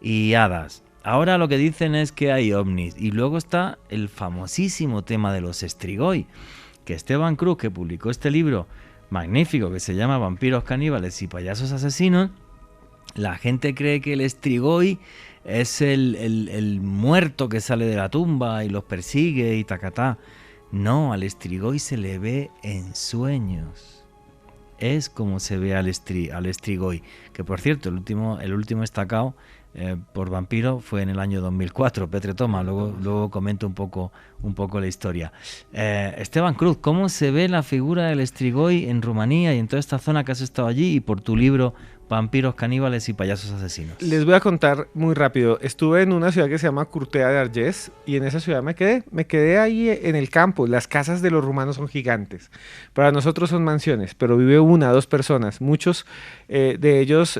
Speaker 6: y hadas. Ahora lo que dicen es que hay ovnis. Y luego está el famosísimo tema de los Strigoi, que Esteban Cruz, que publicó este libro magnífico que se llama Vampiros, caníbales y payasos asesinos, la gente cree que el Strigoi es el muerto que sale de la tumba y los persigue y tacatá. No, al Strigoi se le ve en sueños. Es como se ve al Strigoi. Que por cierto, el último estacado por vampiro fue en el año 2004, Petre Toma. Luego comento un poco la historia. Esteban Cruz, ¿cómo se ve la figura del Strigoi en Rumanía y en toda esta zona que has estado allí y por tu libro Vampiros, caníbales y payasos asesinos?
Speaker 3: Les voy a contar muy rápido. Estuve en una ciudad que se llama Curtea de Arges y en esa ciudad me quedé ahí en el campo. Las casas de los rumanos son gigantes. Para nosotros son mansiones, pero vive 1 o 2 personas. Muchos de ellos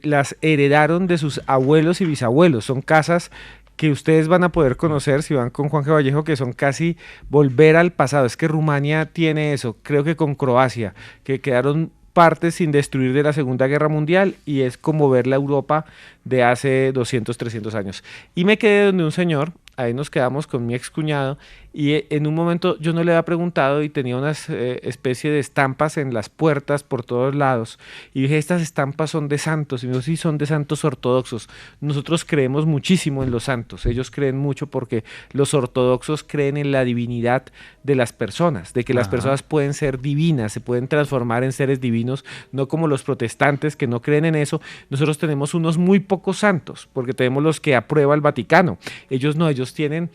Speaker 3: las heredaron de sus abuelos y bisabuelos. Son casas que ustedes van a poder conocer si van con Juan G. Vallejo, que son casi volver al pasado. Es que Rumania tiene eso, creo que con Croacia, que quedaron partes sin destruir de la Segunda Guerra Mundial y es como ver la Europa de hace 200, 300 años. Y me quedé donde un señor, ahí nos quedamos con mi excuñado y en un momento yo no le había preguntado y tenía unas especie de estampas en las puertas por todos lados y dije, estas estampas son de santos, y me dijo, sí, son de santos ortodoxos. Nosotros creemos muchísimo en los santos, ellos creen mucho porque los ortodoxos creen en la divinidad de las personas, de que las personas pueden ser divinas, se pueden transformar en seres divinos, no como los protestantes que no creen en eso. Nosotros tenemos unos muy pocos santos, porque tenemos los que aprueba el Vaticano, ellos no, ellos tienen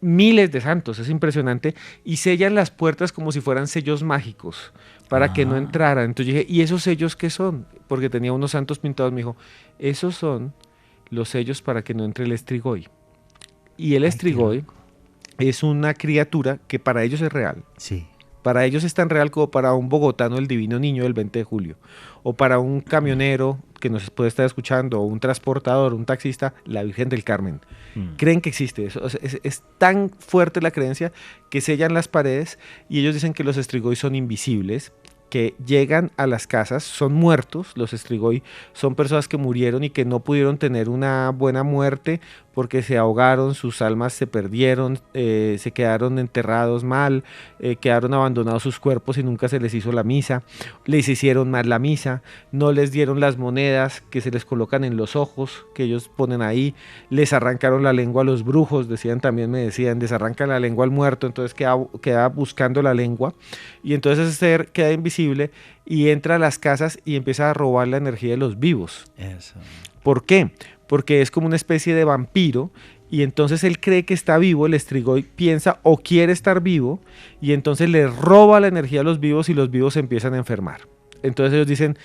Speaker 3: miles de santos, es impresionante, y sellan las puertas como si fueran sellos mágicos para que no entraran. Entonces dije, ¿y esos sellos qué son? Porque tenía unos santos pintados, me dijo, esos son los sellos para que no entre el Strigoi. Y el Strigoi es una criatura que para ellos es real.
Speaker 6: Sí.
Speaker 3: Para ellos es tan real como para un bogotano el Divino Niño del 20 de julio, o para un camionero que nos puede estar escuchando, o un transportador, un taxista, la Virgen del Carmen. Creen que existe eso. Es tan fuerte la creencia que sellan las paredes y ellos dicen que los Strigoi son invisibles, que llegan a las casas, son muertos. Los Strigoi son personas que murieron y que no pudieron tener una buena muerte porque se ahogaron, sus almas se perdieron, se quedaron enterrados mal, quedaron abandonados sus cuerpos y nunca se les hizo la misa, les hicieron mal la misa, no les dieron las monedas que se les colocan en los ojos, que ellos ponen ahí, les arrancaron la lengua a los brujos, me decían, les arrancan la lengua al muerto, entonces queda buscando la lengua, y entonces ese ser queda invisible y entra a las casas y empieza a robar la energía de los vivos.
Speaker 6: Eso.
Speaker 3: ¿Por qué? Porque es como una especie de vampiro y entonces él cree que está vivo, el Strigoi piensa o quiere estar vivo y entonces le roba la energía a los vivos y los vivos se empiezan a enfermar. Entonces ellos dicen,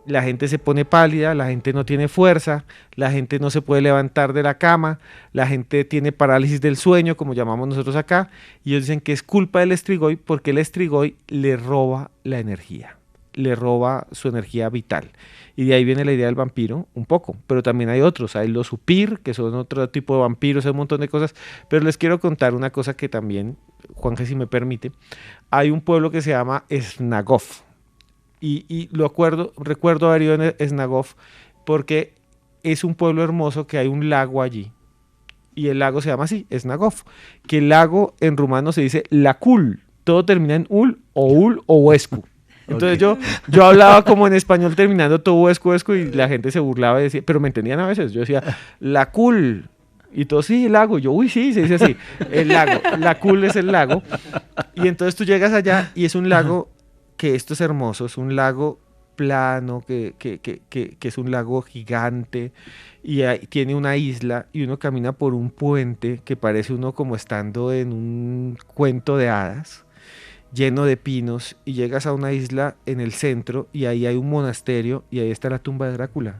Speaker 3: la gente se pone pálida, la gente no tiene fuerza, la gente no se puede levantar de la cama, la gente tiene parálisis del sueño, como llamamos nosotros acá, y ellos dicen que es culpa del Strigoi porque el Strigoi le roba la energía, le roba su energía vital. Y de ahí viene la idea del vampiro, un poco, pero también hay otros, hay los Upir, que son otro tipo de vampiros, hay un montón de cosas, pero les quiero contar una cosa que también, Juanje, si me permite, hay un pueblo que se llama Snagov, y recuerdo haber ido en Snagov, porque es un pueblo hermoso que hay un lago allí, y el lago se llama así, Snagov, que el lago en rumano se dice Lacul, todo termina en ul o huescu. Entonces yo hablaba como en español terminando todo huesco y la gente se burlaba y decía, pero me entendían a veces, yo decía, la cool, y todo, sí, el lago, yo, uy, sí, se dice así, el lago, la cool es el lago, y entonces tú llegas allá y es un lago que esto es hermoso, es un lago plano, que es un lago gigante, y tiene una isla, y uno camina por un puente que parece uno como estando en un cuento de hadas, lleno de pinos, y llegas a una isla en el centro y ahí hay un monasterio y ahí está la tumba de Drácula.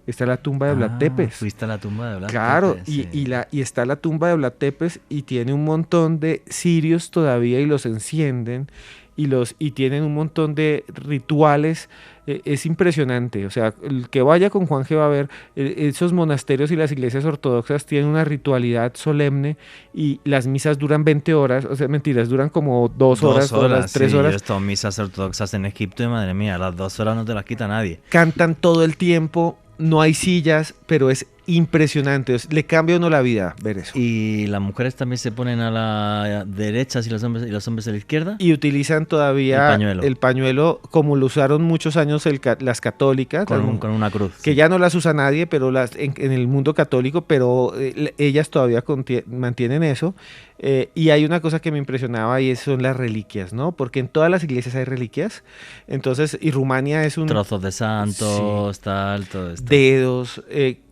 Speaker 3: Está la tumba de Vlad Tepes.
Speaker 6: Fuiste a la tumba de Vlad Tepes.
Speaker 3: Claro, y está la tumba de Vlad Tepes y tiene un montón de cirios todavía y los encienden y tienen un montón de rituales. Es impresionante, o sea, el que vaya con Juanje va a ver, esos monasterios y las iglesias ortodoxas tienen una ritualidad solemne y las misas duran 20 horas, o sea, mentiras, duran como 2 horas, 3 horas.
Speaker 6: Yo he estado en misas ortodoxas en Egipto y madre mía, las 2 horas no te las quita nadie.
Speaker 3: Cantan todo el tiempo, no hay sillas, pero es impresionante, le cambia a uno la vida ver eso.
Speaker 6: ¿Y las mujeres también se ponen a la derecha y los hombres a la izquierda?
Speaker 3: Y utilizan todavía el pañuelo como lo usaron muchos años las católicas.
Speaker 6: Con una cruz.
Speaker 3: Que
Speaker 6: sí.
Speaker 3: ya no las usa nadie, pero en el mundo católico, pero ellas todavía mantienen eso. Y hay una cosa que me impresionaba y son las reliquias, ¿no? Porque en todas las iglesias hay reliquias. Entonces, y Rumania es un...
Speaker 6: Trozos de santos, tal, todo esto.
Speaker 3: Dedos,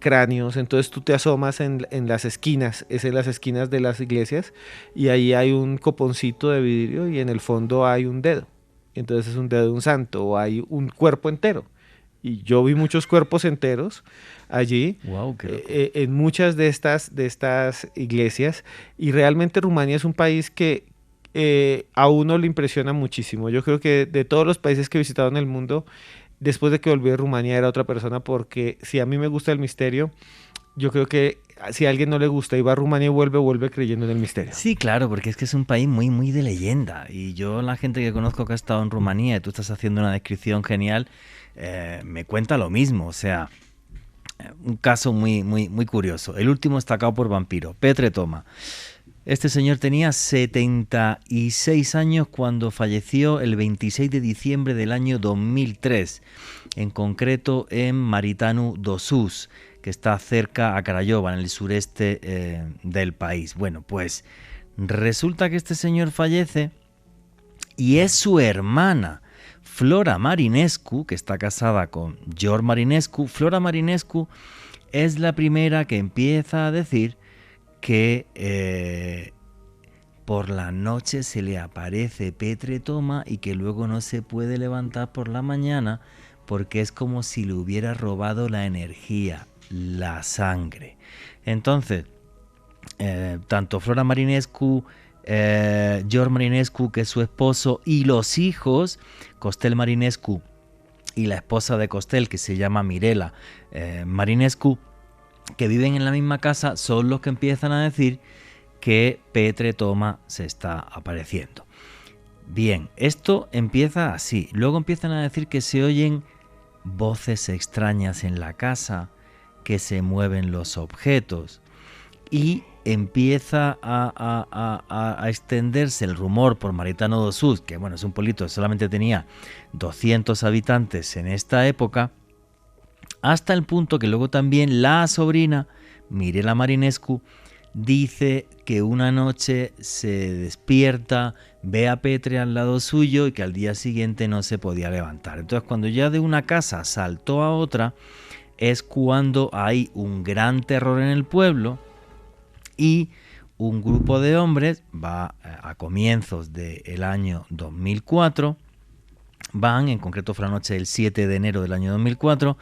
Speaker 3: cráneos. Entonces tú te asomas en las esquinas, es en las esquinas de las iglesias, y ahí hay un coponcito de vidrio y en el fondo hay un dedo. Entonces es un dedo de un santo, o hay un cuerpo entero. Y yo vi muchos cuerpos enteros allí,
Speaker 6: Wow, qué loco.
Speaker 3: en muchas de estas iglesias, y realmente Rumania es un país que a uno le impresiona muchísimo. Yo creo que de todos los países que he visitado en el mundo, después de que volví a Rumania era otra persona, porque si a mí me gusta el misterio, yo creo que si a alguien no le gusta y va a Rumania y vuelve creyendo en el misterio.
Speaker 6: Sí, claro, porque es que es un país muy, muy de leyenda. Y yo, la gente que conozco que ha estado en Rumanía, y tú estás haciendo una descripción genial, me cuenta lo mismo. O sea, un caso muy, muy, muy curioso. El último estacado por vampiro, Petre Toma. Este señor tenía 76 años cuando falleció el 26 de diciembre del año 2003, en concreto en Maritanu do Sus, que está cerca a Craiova, en el sureste del país. Bueno, pues resulta que este señor fallece y es su hermana, Flora Marinescu, que está casada con George Marinescu. Flora Marinescu es la primera que empieza a decir que por la noche se le aparece Petre Toma y que luego no se puede levantar por la mañana porque es como si le hubiera robado la energía, la sangre. Entonces, tanto Flora Marinescu, George Marinescu, que es su esposo, y los hijos, Costel Marinescu y la esposa de Costel, que se llama Mirela Marinescu, que viven en la misma casa, son los que empiezan a decir que Petre Toma se está apareciendo. Bien, esto empieza así. Luego empiezan a decir que se oyen voces extrañas en la casa, que se mueven los objetos, y empieza a extenderse el rumor por Maritano do Sus, que bueno, es un pueblito que solamente tenía 200 habitantes en esta época, hasta el punto que luego también la sobrina, Mirela Marinescu, dice que una noche se despierta, ve a Petre al lado suyo y que al día siguiente no se podía levantar. Entonces, cuando ya de una casa saltó a otra, es cuando hay un gran terror en el pueblo y un grupo de hombres va a comienzos del año 2004, van, en concreto fue la noche del 7 de enero del año 2004,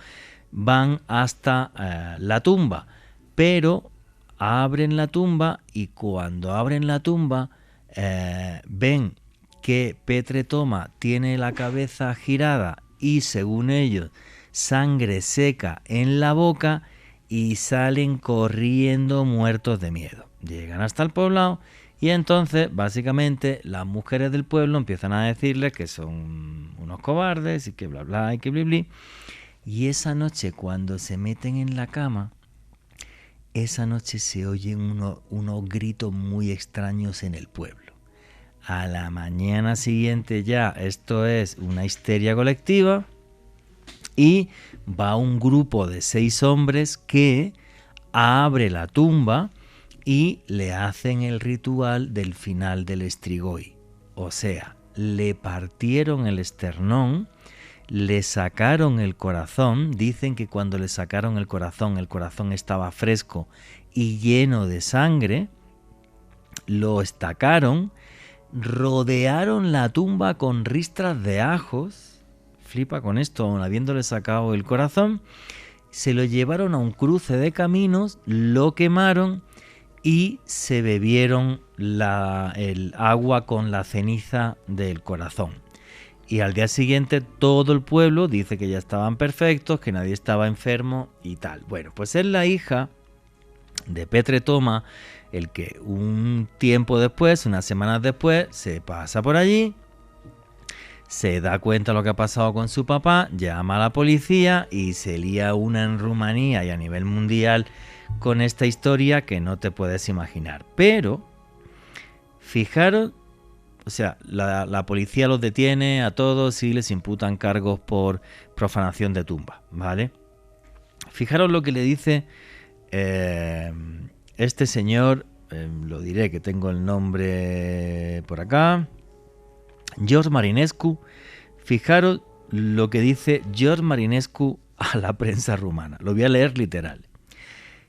Speaker 6: van hasta la tumba, pero abren la tumba y cuando abren la tumba ven que Petre Toma tiene la cabeza girada y, según ellos, sangre seca en la boca y salen corriendo muertos de miedo. Llegan hasta el poblado y entonces, básicamente, las mujeres del pueblo empiezan a decirles que son unos cobardes y que bla bla y que bli bli. Y esa noche, cuando se meten en la cama, esa noche se oyen unos gritos muy extraños en el pueblo. A la mañana siguiente ya esto es una histeria colectiva y va un grupo de 6 hombres que abre la tumba y le hacen el ritual del final del Strigoi. O sea, le partieron el esternón, le sacaron el corazón. Dicen que cuando le sacaron el corazón estaba fresco y lleno de sangre. Lo estacaron, rodearon la tumba con ristras de ajos. Flipa con esto, aun habiéndole sacado el corazón. Se lo llevaron a un cruce de caminos, lo quemaron y se bebieron el agua con la ceniza del corazón. Y al día siguiente todo el pueblo dice que ya estaban perfectos, que nadie estaba enfermo y tal. Bueno, pues es la hija de Petre Toma el que un tiempo después, unas semanas después, se pasa por allí, se da cuenta de lo que ha pasado con su papá, llama a la policía y se lía una en Rumanía y a nivel mundial con esta historia que no te puedes imaginar. Pero, fijaros, o sea, la policía los detiene a todos y les imputan cargos por profanación de tumba, ¿vale? Fijaros lo que le dice este señor, lo diré que tengo el nombre por acá, George Marinescu. Fijaros lo que dice George Marinescu a la prensa rumana. Lo voy a leer literal.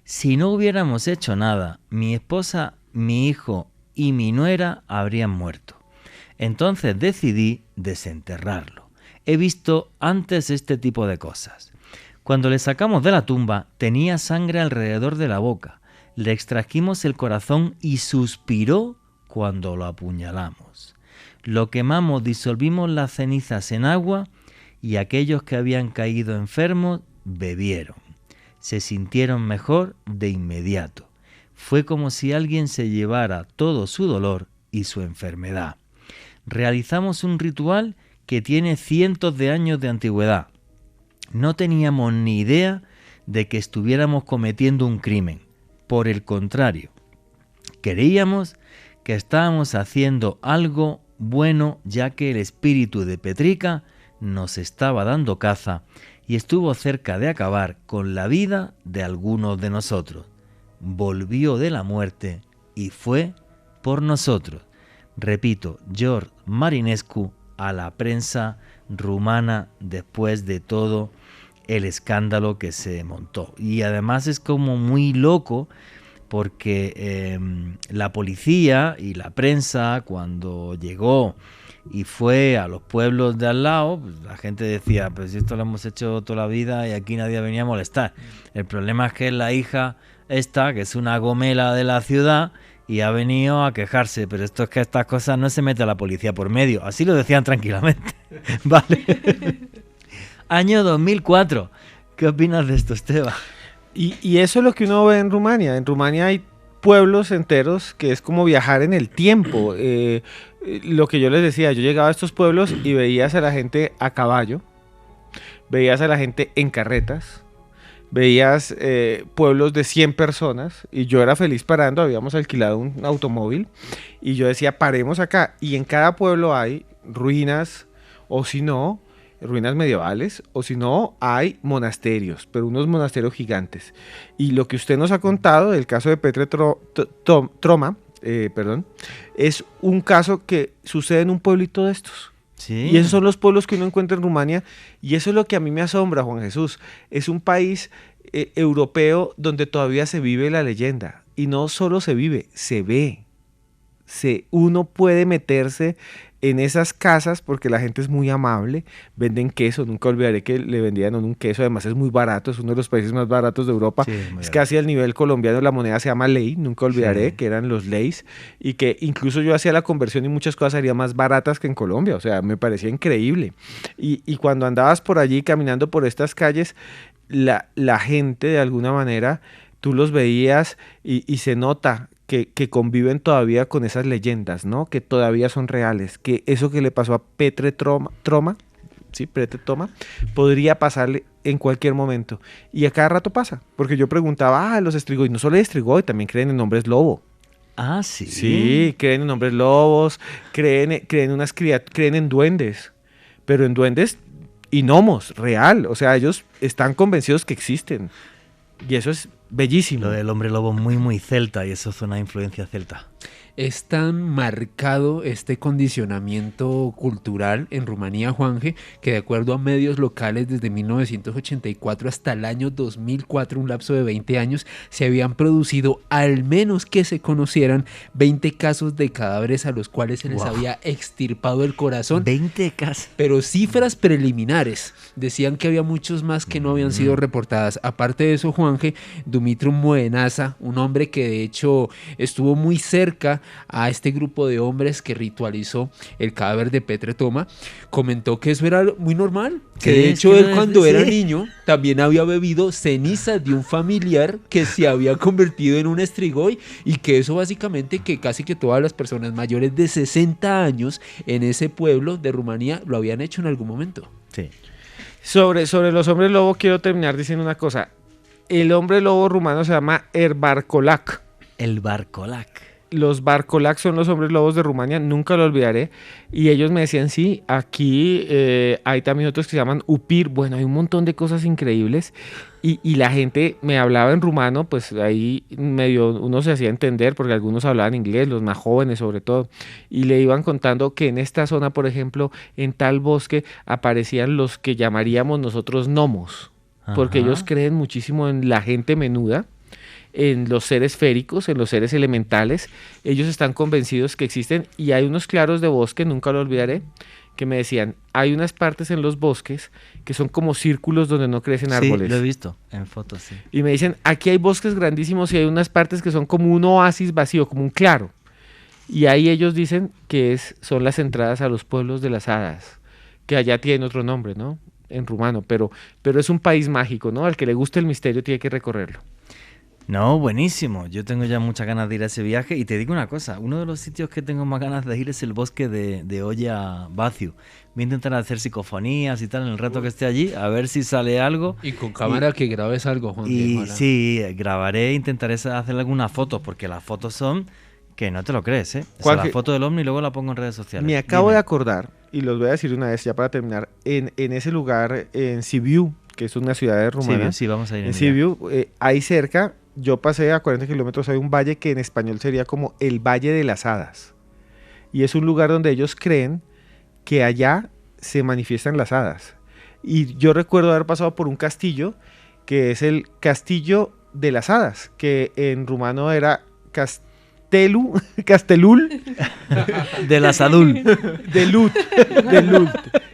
Speaker 6: Si no hubiéramos hecho nada, mi esposa, mi hijo y mi nuera habrían muerto. Entonces decidí desenterrarlo. He visto antes este tipo de cosas. Cuando le sacamos de la tumba, tenía sangre alrededor de la boca. Le extrajimos el corazón y suspiró cuando lo apuñalamos. Lo quemamos, disolvimos las cenizas en agua y aquellos que habían caído enfermos bebieron. Se sintieron mejor de inmediato. Fue como si alguien se llevara todo su dolor y su enfermedad. Realizamos un ritual que tiene cientos de años de antigüedad. No teníamos ni idea de que estuviéramos cometiendo un crimen. Por el contrario, creíamos que estábamos haciendo algo bueno, ya que el espíritu de Petrica nos estaba dando caza y estuvo cerca de acabar con la vida de algunos de nosotros. Volvió de la muerte y fue por nosotros. Repito, George Marinescu a la prensa rumana después de todo el escándalo que se montó. Y además es como muy loco porque la policía y la prensa, cuando llegó y fue a los pueblos de al lado, pues la gente decía, pues esto lo hemos hecho toda la vida y aquí nadie venía a molestar. El problema es que es la hija esta, que es una gomela de la ciudad, y ha venido a quejarse, pero esto es que estas cosas no se mete a la policía por medio. Así lo decían tranquilamente. Vale. Año 2004. ¿Qué opinas de esto, Esteban?
Speaker 3: Y eso es lo que uno ve en Rumania. En Rumania hay pueblos enteros que es como viajar en el tiempo. Lo que yo les decía, yo llegaba a estos pueblos y veías a la gente a caballo, veías a la gente en carretas, veías pueblos de 100 personas y yo era feliz parando, habíamos alquilado un automóvil y yo decía, paremos acá. Y en cada pueblo hay ruinas, o si no, ruinas medievales, o si no, hay monasterios, pero unos monasterios gigantes. Y lo que usted nos ha contado del caso de Petre Troma, es un caso que sucede en un pueblito de estos.
Speaker 6: Sí.
Speaker 3: Y esos son los pueblos que uno encuentra en Rumania, y eso es lo que a mí me asombra, Juan Jesús. Es un país europeo donde todavía se vive la leyenda, y no solo se vive, se ve. Uno puede meterse en esas casas porque la gente es muy amable, venden queso, nunca olvidaré que le vendían un queso, además es muy barato, es uno de los países más baratos de Europa, sí, es casi al nivel colombiano, la moneda se llama lei, nunca olvidaré que eran los leis, y que incluso yo hacía la conversión y muchas cosas serían más baratas que en Colombia, o sea, me parecía increíble, y cuando andabas por allí caminando por estas calles, la gente de alguna manera, tú los veías y se nota que conviven todavía con esas leyendas, ¿no? Que todavía son reales, que eso que le pasó a Petre Troma, podría pasarle en cualquier momento. Y a cada rato pasa, porque yo preguntaba, los Strigoi, no solo Strigoi, también creen en hombres lobo.
Speaker 6: Ah, sí.
Speaker 3: Sí, creen en hombres lobos, creen en duendes, pero en duendes y gnomos, real. O sea, ellos están convencidos que existen. Y eso es bellísimo.
Speaker 6: Lo del hombre lobo muy, muy celta, y eso es una influencia celta.
Speaker 2: Es tan marcado este condicionamiento cultural en Rumanía, Juanje, que de acuerdo a medios locales desde 1984 hasta el año 2004, un lapso de 20 años, se habían producido, al menos que se conocieran, 20 casos de cadáveres a los cuales se les había extirpado el corazón.
Speaker 6: 20 casos.
Speaker 2: Pero cifras preliminares decían que había muchos más que no habían sido reportadas. Aparte de eso, Juanje, Dumitru Moenasa, un hombre que de hecho estuvo muy cerca a este grupo de hombres que ritualizó el cadáver de Petre Toma, comentó que eso era muy normal, que
Speaker 6: Sí,
Speaker 2: de
Speaker 6: es
Speaker 2: hecho
Speaker 6: que
Speaker 2: él
Speaker 6: no
Speaker 2: cuando
Speaker 6: es-
Speaker 2: era
Speaker 6: sí.
Speaker 2: niño también había bebido cenizas de un familiar que se había convertido en un estrigoy, y que eso básicamente que casi que todas las personas mayores de 60 años en ese pueblo de Rumanía lo habían hecho en algún momento.
Speaker 6: Sí.
Speaker 3: Sobre los hombres lobo quiero terminar diciendo una cosa. El hombre lobo rumano se llama Erbarcolac.
Speaker 6: El Barcolac.
Speaker 3: Los Barcolac son los hombres lobos de Rumania, nunca lo olvidaré. Y ellos me decían, sí, aquí hay también otros que se llaman Upir. Bueno, hay un montón de cosas increíbles. Y la gente me hablaba en rumano, pues ahí medio uno se hacía entender, porque algunos hablaban inglés, los más jóvenes sobre todo. Y le iban contando que en esta zona, por ejemplo, en tal bosque aparecían los que llamaríamos nosotros gnomos. Porque
Speaker 6: Ajá.
Speaker 3: ellos creen muchísimo en la gente menuda, en los seres féricos, en los seres elementales. Ellos están convencidos que existen, y hay unos claros de bosque, nunca lo olvidaré, que me decían, hay unas partes en los bosques que son como círculos donde no crecen
Speaker 6: Sí,
Speaker 3: árboles.
Speaker 6: lo he visto en fotos, sí.
Speaker 3: Y me dicen, aquí hay bosques grandísimos y hay unas partes que son como un oasis vacío, como un claro. Y ahí ellos dicen que son las entradas a los pueblos de las hadas, que allá tienen otro nombre, ¿no? En rumano, pero es un país mágico, ¿no? Al que le guste el misterio tiene que recorrerlo.
Speaker 6: No, buenísimo. Yo tengo ya muchas ganas de ir a ese viaje. Y te digo una cosa, uno de los sitios que tengo más ganas de ir es el bosque de Olla Baciu. Voy a intentar hacer psicofonías y tal en el rato que esté allí, a ver si sale algo.
Speaker 2: Y con cámara que grabes algo, Juan.
Speaker 6: Y
Speaker 2: ojalá.
Speaker 6: sí, grabaré, intentaré hacer algunas fotos, porque las fotos son que no te lo crees, ¿eh? O sea,
Speaker 3: Juanje,
Speaker 6: la foto del ovni y luego la pongo en redes sociales.
Speaker 3: Me acabo
Speaker 6: Dime.
Speaker 3: de acordar, y los voy a decir una vez ya para terminar, en ese lugar, en Sibiu, que es una ciudad de Rumania.
Speaker 6: Sí, vamos a ir
Speaker 3: En
Speaker 6: en ella.
Speaker 3: Sibiu, ahí cerca, yo pasé a 40 kilómetros, hay un valle que en español sería como el Valle de las Hadas. Y es un lugar donde ellos creen que allá se manifiestan las hadas. Y yo recuerdo haber pasado por un castillo, que es el Castillo de las Hadas, que en rumano era Castelul
Speaker 6: De la Sadul.
Speaker 3: de Lut,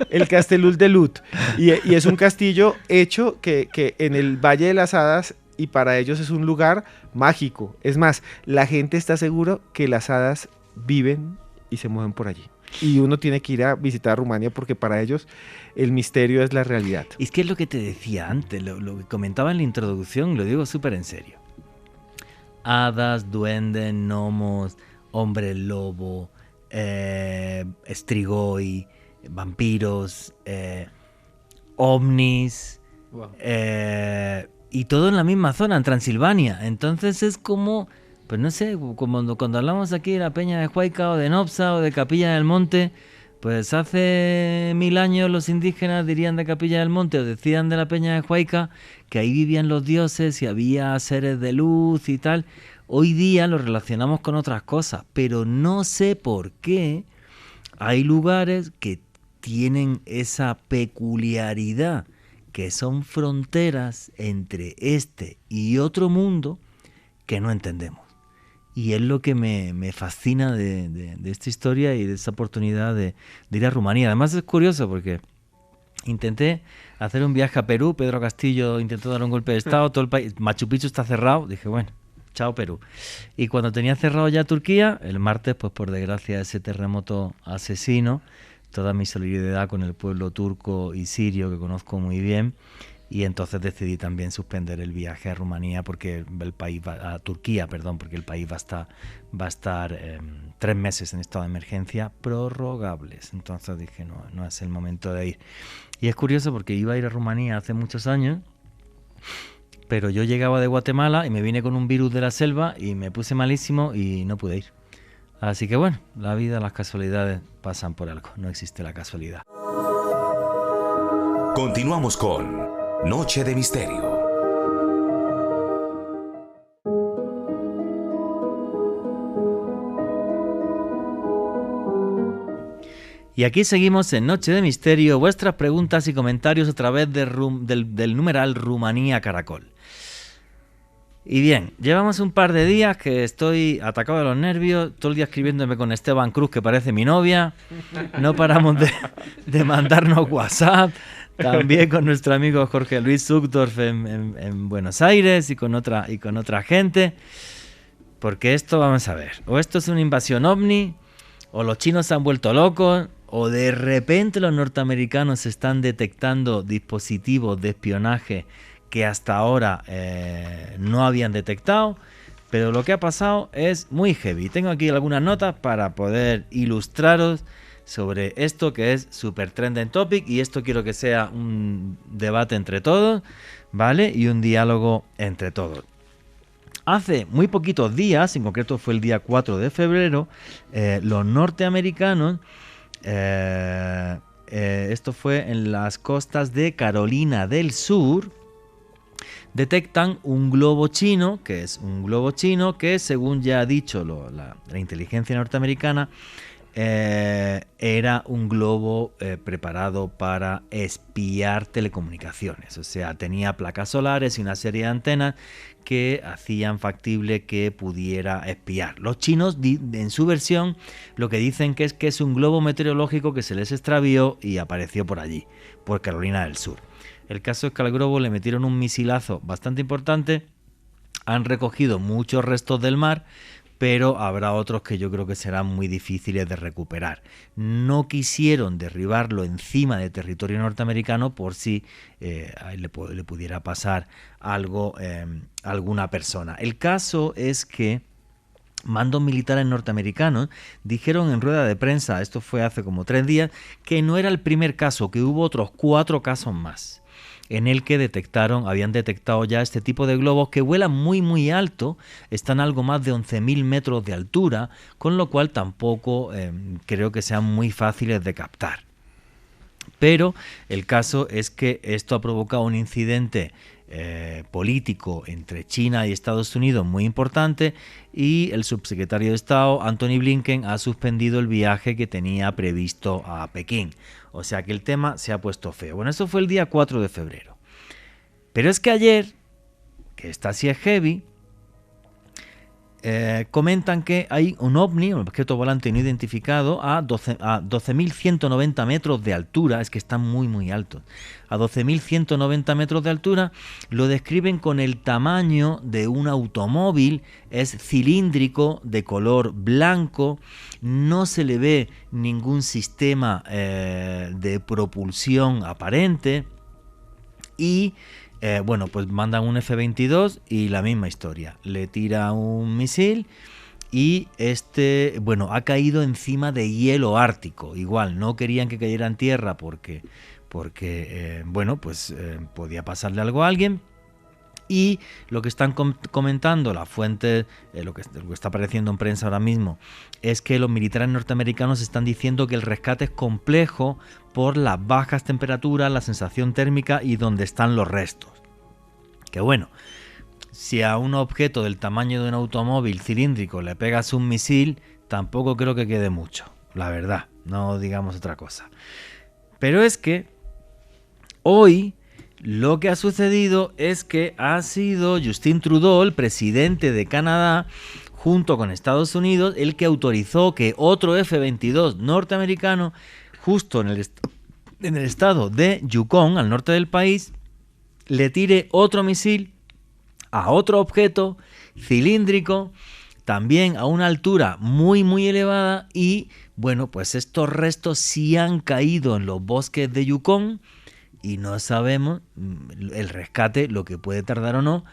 Speaker 3: el Castelul de Lut. Y es un castillo hecho que en el Valle de las Hadas, y para ellos es un lugar mágico. Es más, la gente está segura que las hadas viven y se mueven por allí. Y uno tiene que ir a visitar Rumania porque para ellos el misterio es la realidad.
Speaker 6: Y es que es lo que te decía antes, lo que comentaba en la introducción, lo digo súper en serio. Hadas, duendes, gnomos, hombre lobo, estrigoi, vampiros, ovnis,
Speaker 2: Wow.
Speaker 6: y todo en la misma zona, en Transilvania. Entonces es como, pues no sé, como cuando hablamos aquí de la Peña de Huayca o de Nopsa o de Capilla del Monte, pues hace 1000 años los indígenas dirían de Capilla del Monte o decían de la Peña de Huayca que ahí vivían los dioses y había seres de luz y tal. Hoy día lo relacionamos con otras cosas, pero no sé por qué hay lugares que tienen esa peculiaridad, que son fronteras entre este y otro mundo que no entendemos. Y es lo que me fascina de esta historia y de esta oportunidad de ir a Rumanía. Además es curioso porque intenté hacer un viaje a Perú, Pedro Castillo intentó dar un golpe de estado, todo el país, Machu Picchu está cerrado, dije bueno, chao Perú. Y cuando tenía cerrado ya Turquía, el martes, pues por desgracia ese terremoto asesino, toda mi solidaridad con el pueblo turco y sirio que conozco muy bien, y entonces decidí también suspender el viaje a Rumanía porque el país a Turquía, perdón, porque el país va a estar 3 meses en estado de emergencia prorrogables. Entonces dije no es el momento de ir. Y es curioso porque iba a ir a Rumanía hace muchos años, pero yo llegaba de Guatemala y me vine con un virus de la selva y me puse malísimo y no pude ir. Así que bueno, la vida, las casualidades pasan por algo, no existe la casualidad.
Speaker 5: Continuamos con Noche de Misterio.
Speaker 6: Y aquí seguimos en Noche de Misterio, vuestras preguntas y comentarios a través del numeral Rumanía Caracol. Y bien, llevamos un par de días que estoy atacado de los nervios, todo el día escribiéndome con Esteban Cruz, que parece mi novia, no paramos de mandarnos WhatsApp, también con nuestro amigo Jorge Luis Zuckdorf en Buenos Aires y con otra gente. Porque esto, vamos a ver, o esto es una invasión ovni, o los chinos se han vuelto locos, o de repente los norteamericanos están detectando dispositivos de espionaje que hasta ahora no habían detectado. Pero lo que ha pasado es muy heavy. Tengo aquí algunas notas para poder ilustraros sobre esto que es super trending topic, y esto quiero que sea un debate entre todos, ¿vale? Y un diálogo entre todos. Hace muy poquitos días, en concreto fue el día 4 de febrero, los norteamericanos, esto fue en las costas de Carolina del Sur, detectan un globo chino, que según ya ha dicho la inteligencia norteamericana, era un globo preparado para espiar telecomunicaciones. O sea, tenía placas solares y una serie de antenas que hacían factible que pudiera espiar. Los chinos, en su versión, lo que dicen que es un globo meteorológico que se les extravió y apareció por allí, por Carolina del Sur. El caso es que al globo le metieron un misilazo bastante importante, han recogido muchos restos del mar, pero habrá otros que yo creo que serán muy difíciles de recuperar. No quisieron derribarlo encima de territorio norteamericano por si le pudiera pasar algo a alguna persona. El caso es que mandos militares norteamericanos dijeron en rueda de prensa, esto fue hace como 3 días, que no era el primer caso, que hubo otros 4 casos más en el que habían detectado ya este tipo de globos que vuelan muy muy alto, están algo más de 11.000 metros de altura, con lo cual tampoco creo que sean muy fáciles de captar. Pero el caso es que esto ha provocado un incidente político entre China y Estados Unidos muy importante, y el subsecretario de Estado, Antony Blinken, ha suspendido el viaje que tenía previsto a Pekín. O sea que el tema se ha puesto feo. Bueno, eso fue el día 4 de febrero. Pero es que ayer, que esta sí es heavy, comentan que hay un ovni, un objeto volante no identificado, a 12.190 metros de altura, es que están muy muy altos, a 12.190 metros de altura, lo describen con el tamaño de un automóvil, es cilíndrico, de color blanco, no se le ve ningún sistema de propulsión aparente, y bueno, pues mandan un F-22 y la misma historia. Le tira un misil y ha caído encima de hielo ártico. Igual, no querían que cayera en tierra porque podía pasarle algo a alguien. Y lo que están comentando las fuentes, lo que está apareciendo en prensa ahora mismo, es que los militares norteamericanos están diciendo que el rescate es complejo por las bajas temperaturas, la sensación térmica y donde están los restos. Que bueno, si a un objeto del tamaño de un automóvil cilíndrico le pegas un misil, tampoco creo que quede mucho, la verdad, no digamos otra cosa. Pero es que hoy lo que ha sucedido es que ha sido Justin Trudeau, el presidente de Canadá, junto con Estados Unidos, el que autorizó que otro F-22 norteamericano, justo en el estado de Yukon, al norte del país, le tire otro misil a otro objeto cilíndrico, también a una altura muy muy elevada, y bueno, pues estos restos sí han caído en los bosques de Yukon y no sabemos el rescate, lo que puede tardar o no.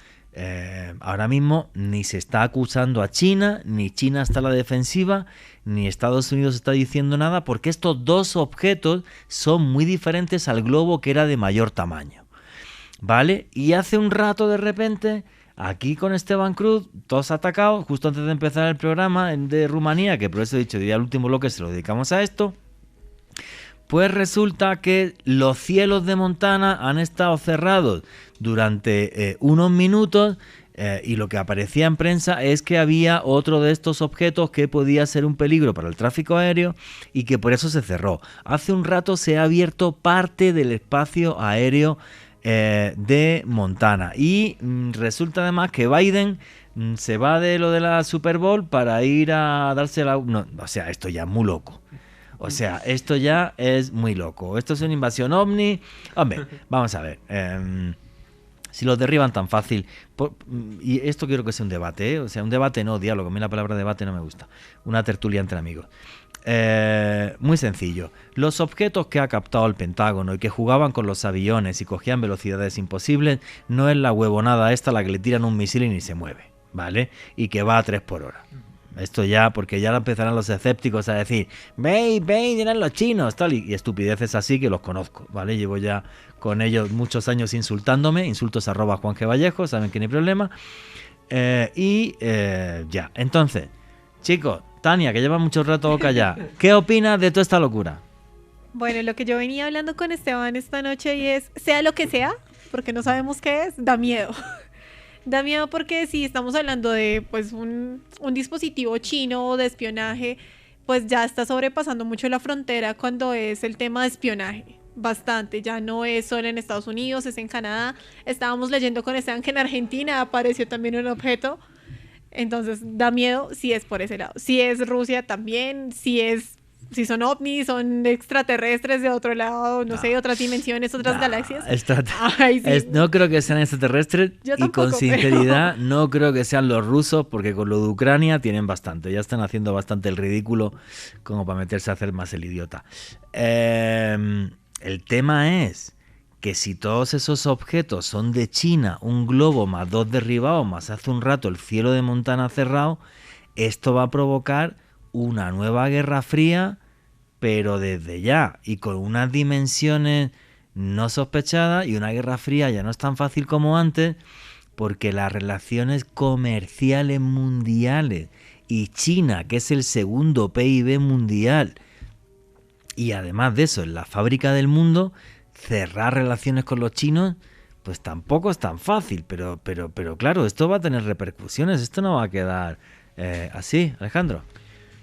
Speaker 6: Ahora mismo ni se está acusando a China, ni China está a la defensiva, ni Estados Unidos está diciendo nada, porque estos dos objetos son muy diferentes al globo que era de mayor tamaño, ¿vale? Y hace un rato de repente, aquí con Esteban Cruz, todos atacados, justo antes de empezar el programa de Rumanía, que por eso he dicho, ya el último bloque se lo dedicamos a esto, pues resulta que los cielos de Montana han estado cerrados durante unos minutos, y lo que aparecía en prensa es que había otro de estos objetos que podía ser un peligro para el tráfico aéreo y que por eso se cerró. Hace un rato se ha abierto parte del espacio aéreo de Montana, y resulta además que Biden se va de lo de la Super Bowl para ir a darse la... No, o sea, esto ya es muy loco. O sea, esto ya es muy loco. Esto es una invasión ovni. Hombre, vamos a ver. Si los derriban tan fácil, y esto quiero que sea un debate, o sea, un debate no, diálogo, a mí la palabra debate no me gusta, una tertulia entre amigos. Muy sencillo, los objetos que ha captado el Pentágono y que jugaban con los aviones y cogían velocidades imposibles, no es la huevonada esta la que le tiran un misil y ni se mueve, ¿vale? Y que va a 3 por hora. Esto ya, porque ya empezarán los escépticos a decir, veis, dirán los chinos, tal, y estupideces así que los conozco, ¿vale? Llevo ya con ellos muchos años insultándome, insultos @ Juan G. Vallejo, saben que no hay problema. Ya, entonces, chicos, Tania, que lleva mucho rato callada, ¿qué opinas de toda esta locura?
Speaker 4: Bueno, lo que yo venía hablando con Esteban esta noche y es, sea lo que sea, porque no sabemos qué es, da miedo. Da miedo porque si estamos hablando de pues un dispositivo chino de espionaje, pues ya está sobrepasando mucho la frontera cuando es el tema de espionaje. Bastante, ya no es solo en Estados Unidos, es en Canadá. Estábamos leyendo con Esteban que en Argentina apareció también un objeto. Entonces da miedo si es por ese lado. Si es Rusia también, si son ovnis, son extraterrestres de otro lado, no sé, otras dimensiones, otras galaxias. Ay, sí.
Speaker 6: No creo que sean extraterrestres
Speaker 4: Yo
Speaker 6: y
Speaker 4: tampoco,
Speaker 6: con sinceridad no creo que sean los rusos porque con lo de Ucrania tienen bastante. Ya están haciendo bastante el ridículo como para meterse a hacer más el idiota. El tema es que si todos esos objetos son de China, un globo más 2 derribados, más hace un rato el cielo de Montana cerrado, esto va a provocar una nueva guerra fría, pero desde ya, y con unas dimensiones no sospechadas, y una guerra fría ya no es tan fácil como antes, porque las relaciones comerciales mundiales, y China, que es el segundo PIB mundial, y además de eso, es la fábrica del mundo, cerrar relaciones con los chinos, pues tampoco es tan fácil, pero claro, esto va a tener repercusiones, esto no va a quedar así, Alejandro.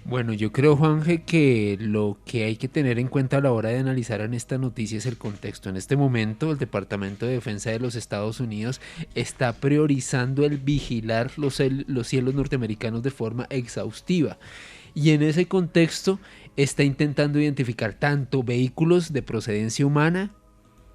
Speaker 2: Bueno, yo creo, Juanje, que lo que hay que tener en cuenta a la hora de analizar en esta noticia es el contexto. En este momento, el Departamento de Defensa de los Estados Unidos está priorizando el vigilar los cielos norteamericanos de forma exhaustiva. Y en ese contexto está intentando identificar tanto vehículos de procedencia humana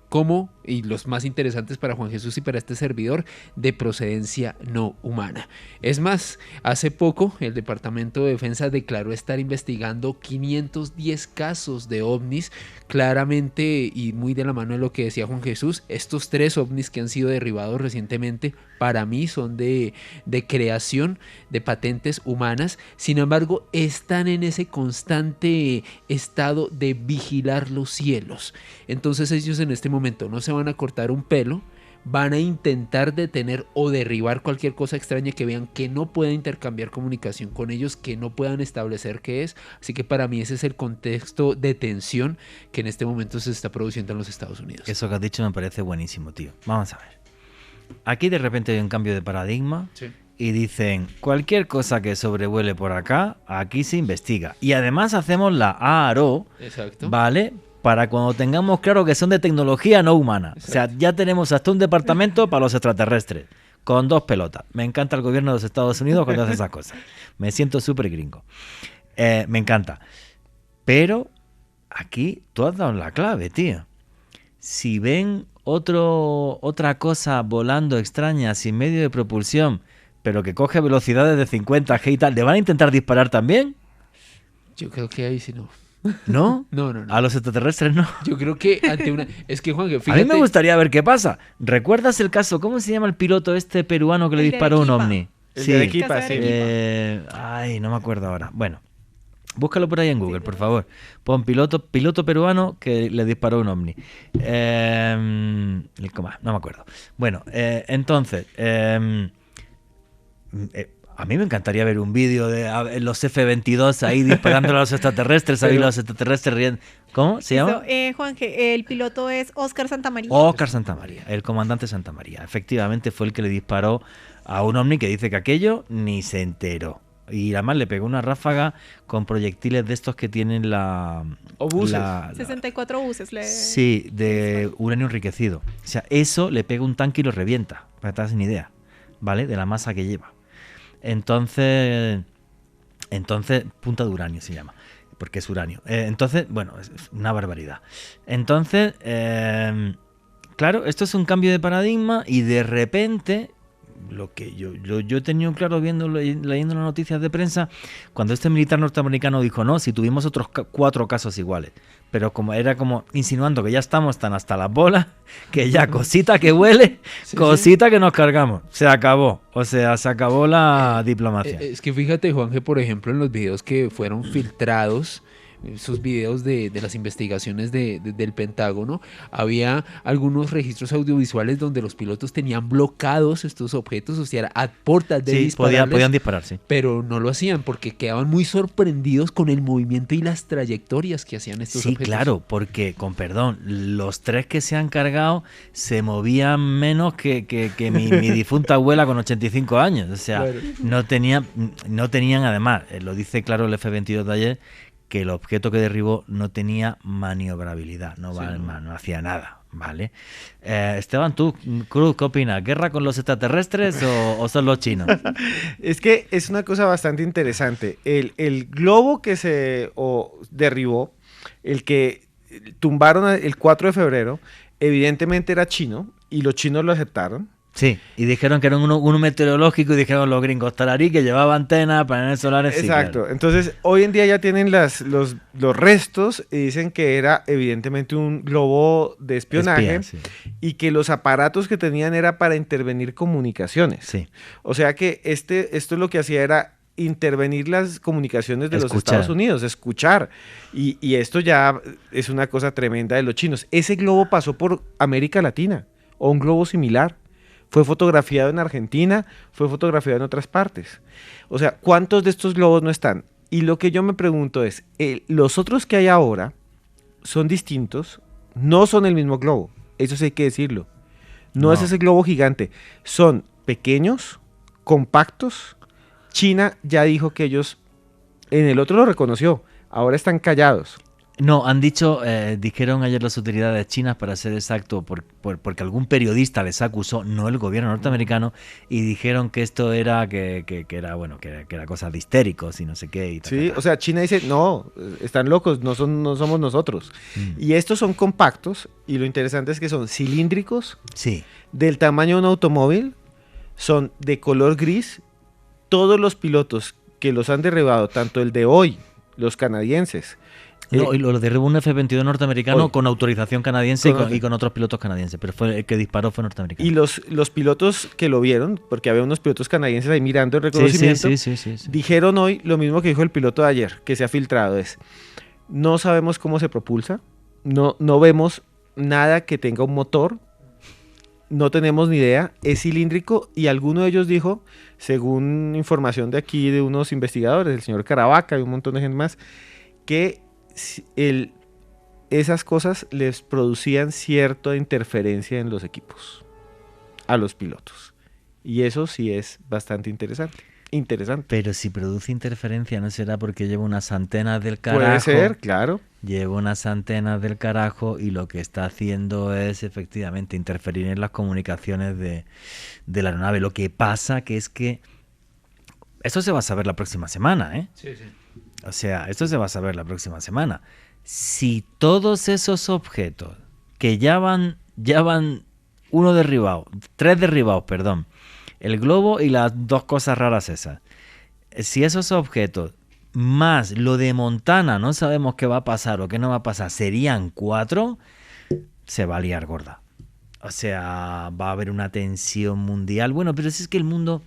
Speaker 2: como, y los más interesantes para Juan Jesús y para este servidor, de procedencia no humana. Es más, hace poco el Departamento de Defensa declaró estar investigando 510 casos de ovnis, claramente y muy de la mano de lo que decía Juan Jesús. Estos 3 ovnis que han sido derribados recientemente, para mí son de creación de patentes humanas. Sin embargo, están en ese constante estado de vigilar los cielos. Entonces ellos en este momento no se van a cortar un pelo, van a intentar detener o derribar cualquier cosa extraña que vean que no pueda intercambiar comunicación con ellos, que no puedan establecer qué es. Así que para mí ese es el contexto de tensión que en este momento se está produciendo en los Estados Unidos.
Speaker 6: Eso que has dicho me parece buenísimo, tío. Vamos a ver. Aquí de repente hay un cambio de paradigma. Sí. Y dicen, cualquier cosa que sobrevuele por acá, aquí se investiga. Y además hacemos la AARO, exacto, ¿vale? Para cuando tengamos claro que son de tecnología no humana. Exacto. O sea, ya tenemos hasta un departamento para los extraterrestres, con 2 pelotas. Me encanta el gobierno de los Estados Unidos cuando hace esas cosas. Me siento súper gringo. Me encanta. Pero aquí tú has dado la clave, tío. Si ven otra cosa volando extraña sin medio de propulsión, pero que coge velocidades de 50 G y tal, ¿le van a intentar disparar también?
Speaker 2: Yo creo que ahí sí no.
Speaker 6: ¿No?
Speaker 2: No.
Speaker 6: A los extraterrestres no.
Speaker 2: Yo creo que ante una... Es que, Juan, fíjate...
Speaker 6: A mí me gustaría ver qué pasa. ¿Recuerdas el caso? ¿Cómo se llama el piloto este peruano que le disparó un ovni?
Speaker 3: El de Arequipa, sí.
Speaker 6: Ay, no me acuerdo ahora. Bueno, búscalo por ahí en Google, por favor. Pon piloto peruano que le disparó un ovni. No me acuerdo. Bueno, entonces... a mí me encantaría ver un vídeo de los F-22 ahí disparando a los extraterrestres, ahí los extraterrestres riendo. ¿Cómo se llama?
Speaker 4: Juanje, el piloto es Óscar Santamaría.
Speaker 6: Óscar Santamaría, el comandante Santamaría. Efectivamente fue el que le disparó a un ovni que dice que aquello ni se enteró. Y además le pegó una ráfaga con proyectiles de estos que tienen
Speaker 3: buses.
Speaker 4: 64 buses.
Speaker 6: Sí, de uranio enriquecido. O sea, eso le pega un tanque y lo revienta, para que te hagas ni idea, ¿vale? De la masa que lleva. Entonces, punta de uranio se llama, porque es uranio. Entonces, bueno, es una barbaridad. Entonces, claro, esto es un cambio de paradigma y de repente, lo que yo he tenido claro leyendo las noticias de prensa, cuando este militar norteamericano dijo, no, si tuvimos otros 4 casos iguales, pero era como insinuando que ya estamos tan hasta las bolas, que ya cosita que huele, cosita que nos cargamos, se acabó, o sea, se acabó la diplomacia.
Speaker 2: Es que fíjate, Juanje, por ejemplo, en los videos que fueron filtrados, esos videos de las investigaciones del Pentágono, había algunos registros audiovisuales donde los pilotos tenían bloqueados estos objetos, o sea, era a portas de dispararles,
Speaker 6: podían disparar, sí.
Speaker 2: pero no lo hacían porque quedaban muy sorprendidos con el movimiento y las trayectorias que hacían estos objetos.
Speaker 6: Sí, claro, porque, con perdón, los 3 que se han cargado se movían menos que mi difunta abuela con 85 años, o sea, claro. no tenían además, lo dice claro el F-22 de ayer, que el objeto que derribó no tenía maniobrabilidad, no hacía nada, ¿vale? Esteban, tú, Cruz, ¿qué opinas? ¿Guerra con los extraterrestres o son los chinos?
Speaker 3: Es que es una cosa bastante interesante. El globo que se derribó, el que tumbaron el 4 de febrero, evidentemente era chino y los chinos lo aceptaron.
Speaker 6: Sí, y dijeron que era un meteorológico y dijeron los gringos tararí que llevaba antenas, paneles solares.
Speaker 3: Exacto,
Speaker 6: sí, claro.
Speaker 3: Entonces hoy en día ya tienen los restos y dicen que era evidentemente un globo de espionaje y que los aparatos que tenían era para intervenir comunicaciones.
Speaker 6: Sí.
Speaker 3: O sea que esto lo que hacía era intervenir las comunicaciones de los Estados Unidos, escuchar. Y esto ya es una cosa tremenda de los chinos. Ese globo pasó por América Latina o un globo similar. Fue fotografiado en Argentina, fue fotografiado en otras partes. O sea, ¿cuántos de estos globos no están? Y lo que yo me pregunto es, los otros que hay ahora son distintos, no son el mismo globo, eso sí hay que decirlo. No es ese globo gigante, son pequeños, compactos. China ya dijo que ellos, en el otro lo reconoció, ahora están callados.
Speaker 6: No, dijeron ayer las autoridades chinas, para ser exacto, porque algún periodista les acusó, no el gobierno norteamericano, y dijeron que esto era que era cosa de histéricos y no sé qué.
Speaker 3: Sí, o sea, China dice, no, están locos, no somos nosotros. Y estos son compactos, y lo interesante es que son cilíndricos, del tamaño de un automóvil, son de color gris. Todos los pilotos que los han derribado, tanto el de hoy, los canadienses,
Speaker 6: y lo derribó un F-22 norteamericano con autorización canadiense y con otros pilotos canadienses, pero el que disparó fue norteamericano.
Speaker 3: Y los pilotos que lo vieron, porque había unos pilotos canadienses ahí mirando el reconocimiento, dijeron hoy lo mismo que dijo el piloto de ayer, que se ha filtrado, no sabemos cómo se propulsa, no vemos nada que tenga un motor, no tenemos ni idea, es cilíndrico, y alguno de ellos dijo, según información de aquí de unos investigadores, el señor Caravaca y un montón de gente más, que esas cosas les producían cierta interferencia en los equipos, a los pilotos. Y eso sí es bastante interesante.
Speaker 6: Pero si produce interferencia, ¿no será porque lleva unas antenas del carajo?
Speaker 3: Puede ser, claro.
Speaker 6: Lleva unas antenas del carajo y lo que está haciendo es efectivamente interferir en las comunicaciones de la aeronave. Lo que pasa es que eso se va a saber la próxima semana, ¿eh? Sí. O sea, esto se va a saber la próxima semana. Si todos esos objetos que ya van 3 derribados, perdón, el globo y las 2 cosas raras esas, si esos objetos más lo de Montana no sabemos qué va a pasar o qué no va a pasar, serían 4, se va a liar gorda. O sea, va a haber una tensión mundial. Bueno, pero si es que el mundo...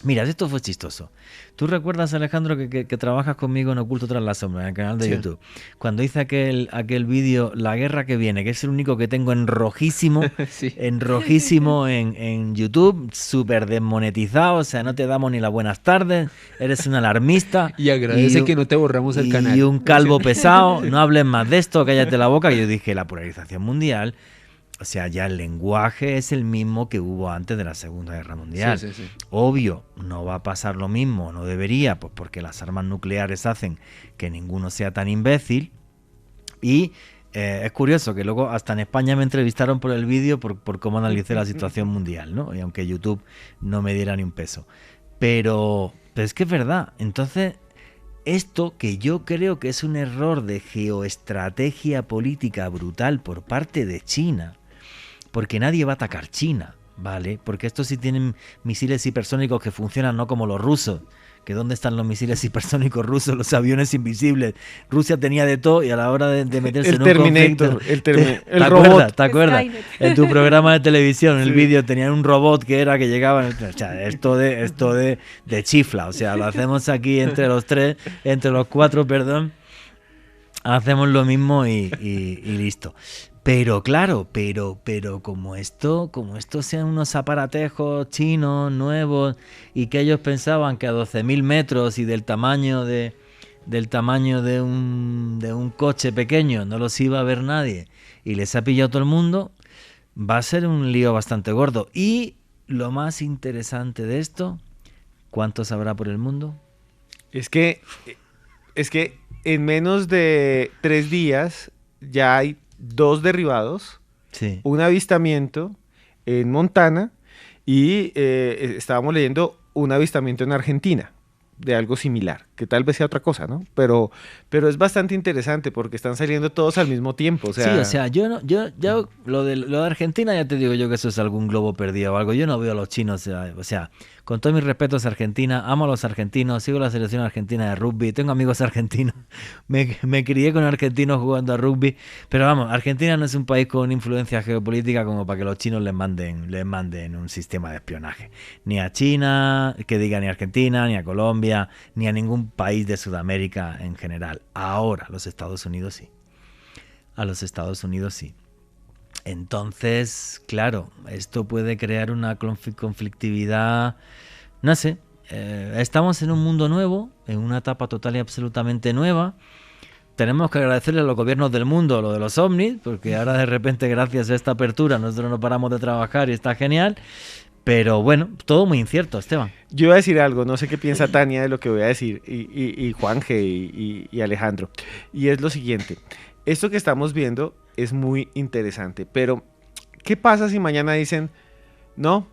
Speaker 6: Mira, esto fue chistoso. ¿Tú recuerdas, Alejandro, que trabajas conmigo en Oculto Tras la Sombra, en el canal de YouTube? Cuando hice aquel vídeo, La Guerra que Viene, que es el único que tengo en rojísimo, en YouTube, súper desmonetizado, o sea, no te damos ni las buenas tardes, eres un alarmista.
Speaker 2: Y agradece que no te borramos el canal.
Speaker 6: Y un calvo pesado, no hables más de esto, cállate la boca. Y yo dije, la polarización mundial... O sea, ya el lenguaje es el mismo que hubo antes de la Segunda Guerra Mundial. Sí. Obvio, no va a pasar lo mismo, no debería, pues porque las armas nucleares hacen que ninguno sea tan imbécil. Y es curioso que luego hasta en España me entrevistaron por el vídeo por cómo analicé la situación mundial, ¿no? Y aunque YouTube no me diera ni un peso. Pero es que es verdad. Entonces... Esto que yo creo que es un error de geoestrategia política brutal por parte de China, porque nadie va a atacar China, ¿vale? Porque estos sí tienen misiles hipersónicos que funcionan no como los rusos. Que dónde están los misiles hipersónicos rusos, los aviones invisibles. Rusia tenía de todo y a la hora de meterse en un conflicto...
Speaker 3: El robot.
Speaker 6: ¿Te acuerdas?
Speaker 4: Skynet.
Speaker 6: En tu programa de televisión, el
Speaker 3: Sí.
Speaker 6: vídeo, tenían un robot que llegaba... O sea, esto de chifla. O sea, lo hacemos aquí entre los cuatro, perdón. Hacemos lo mismo y listo. Pero claro, pero como esto sean unos aparatejos chinos nuevos y que ellos pensaban que a 12.000 metros y del tamaño de un coche pequeño no los iba a ver nadie y les ha pillado todo el mundo, va a ser un lío bastante gordo. Y lo más interesante de esto, ¿cuántos habrá por el mundo?
Speaker 3: Es que en menos de 3 días ya hay 2 derribados,
Speaker 6: Sí.
Speaker 3: un avistamiento en Montana y estábamos leyendo un avistamiento en Argentina de algo similar, que tal vez sea otra cosa, ¿no? Pero es bastante interesante porque están saliendo todos al mismo tiempo. O sea,
Speaker 6: Sí, o sea, yo lo de Argentina ya te digo yo que eso es algún globo perdido o algo. Yo no veo a los chinos, o sea, con todos mis respetos a Argentina, amo a los argentinos, sigo la selección argentina de rugby, tengo amigos argentinos, me crié con argentinos jugando a rugby, pero vamos, Argentina no es un país con influencia geopolítica como para que los chinos les manden un sistema de espionaje. Ni a China, que diga ni a Argentina, ni a Colombia, ni a ningún país de Sudamérica en general. Ahora, los Estados Unidos sí. A los Estados Unidos sí. Entonces, claro, esto puede crear una conflictividad, no sé, estamos en un mundo nuevo, en una etapa total y absolutamente nueva. Tenemos que agradecerle a los gobiernos del mundo lo de los ovnis, porque ahora de repente gracias a esta apertura nosotros no paramos de trabajar y está genial. Pero bueno, todo muy incierto, Esteban.
Speaker 3: yo iba a decir algo, no sé qué piensa Tania de lo que voy a decir, y Juanje y Alejandro. Y es lo siguiente, esto que estamos viendo es muy interesante, pero ¿qué pasa si mañana dicen, no,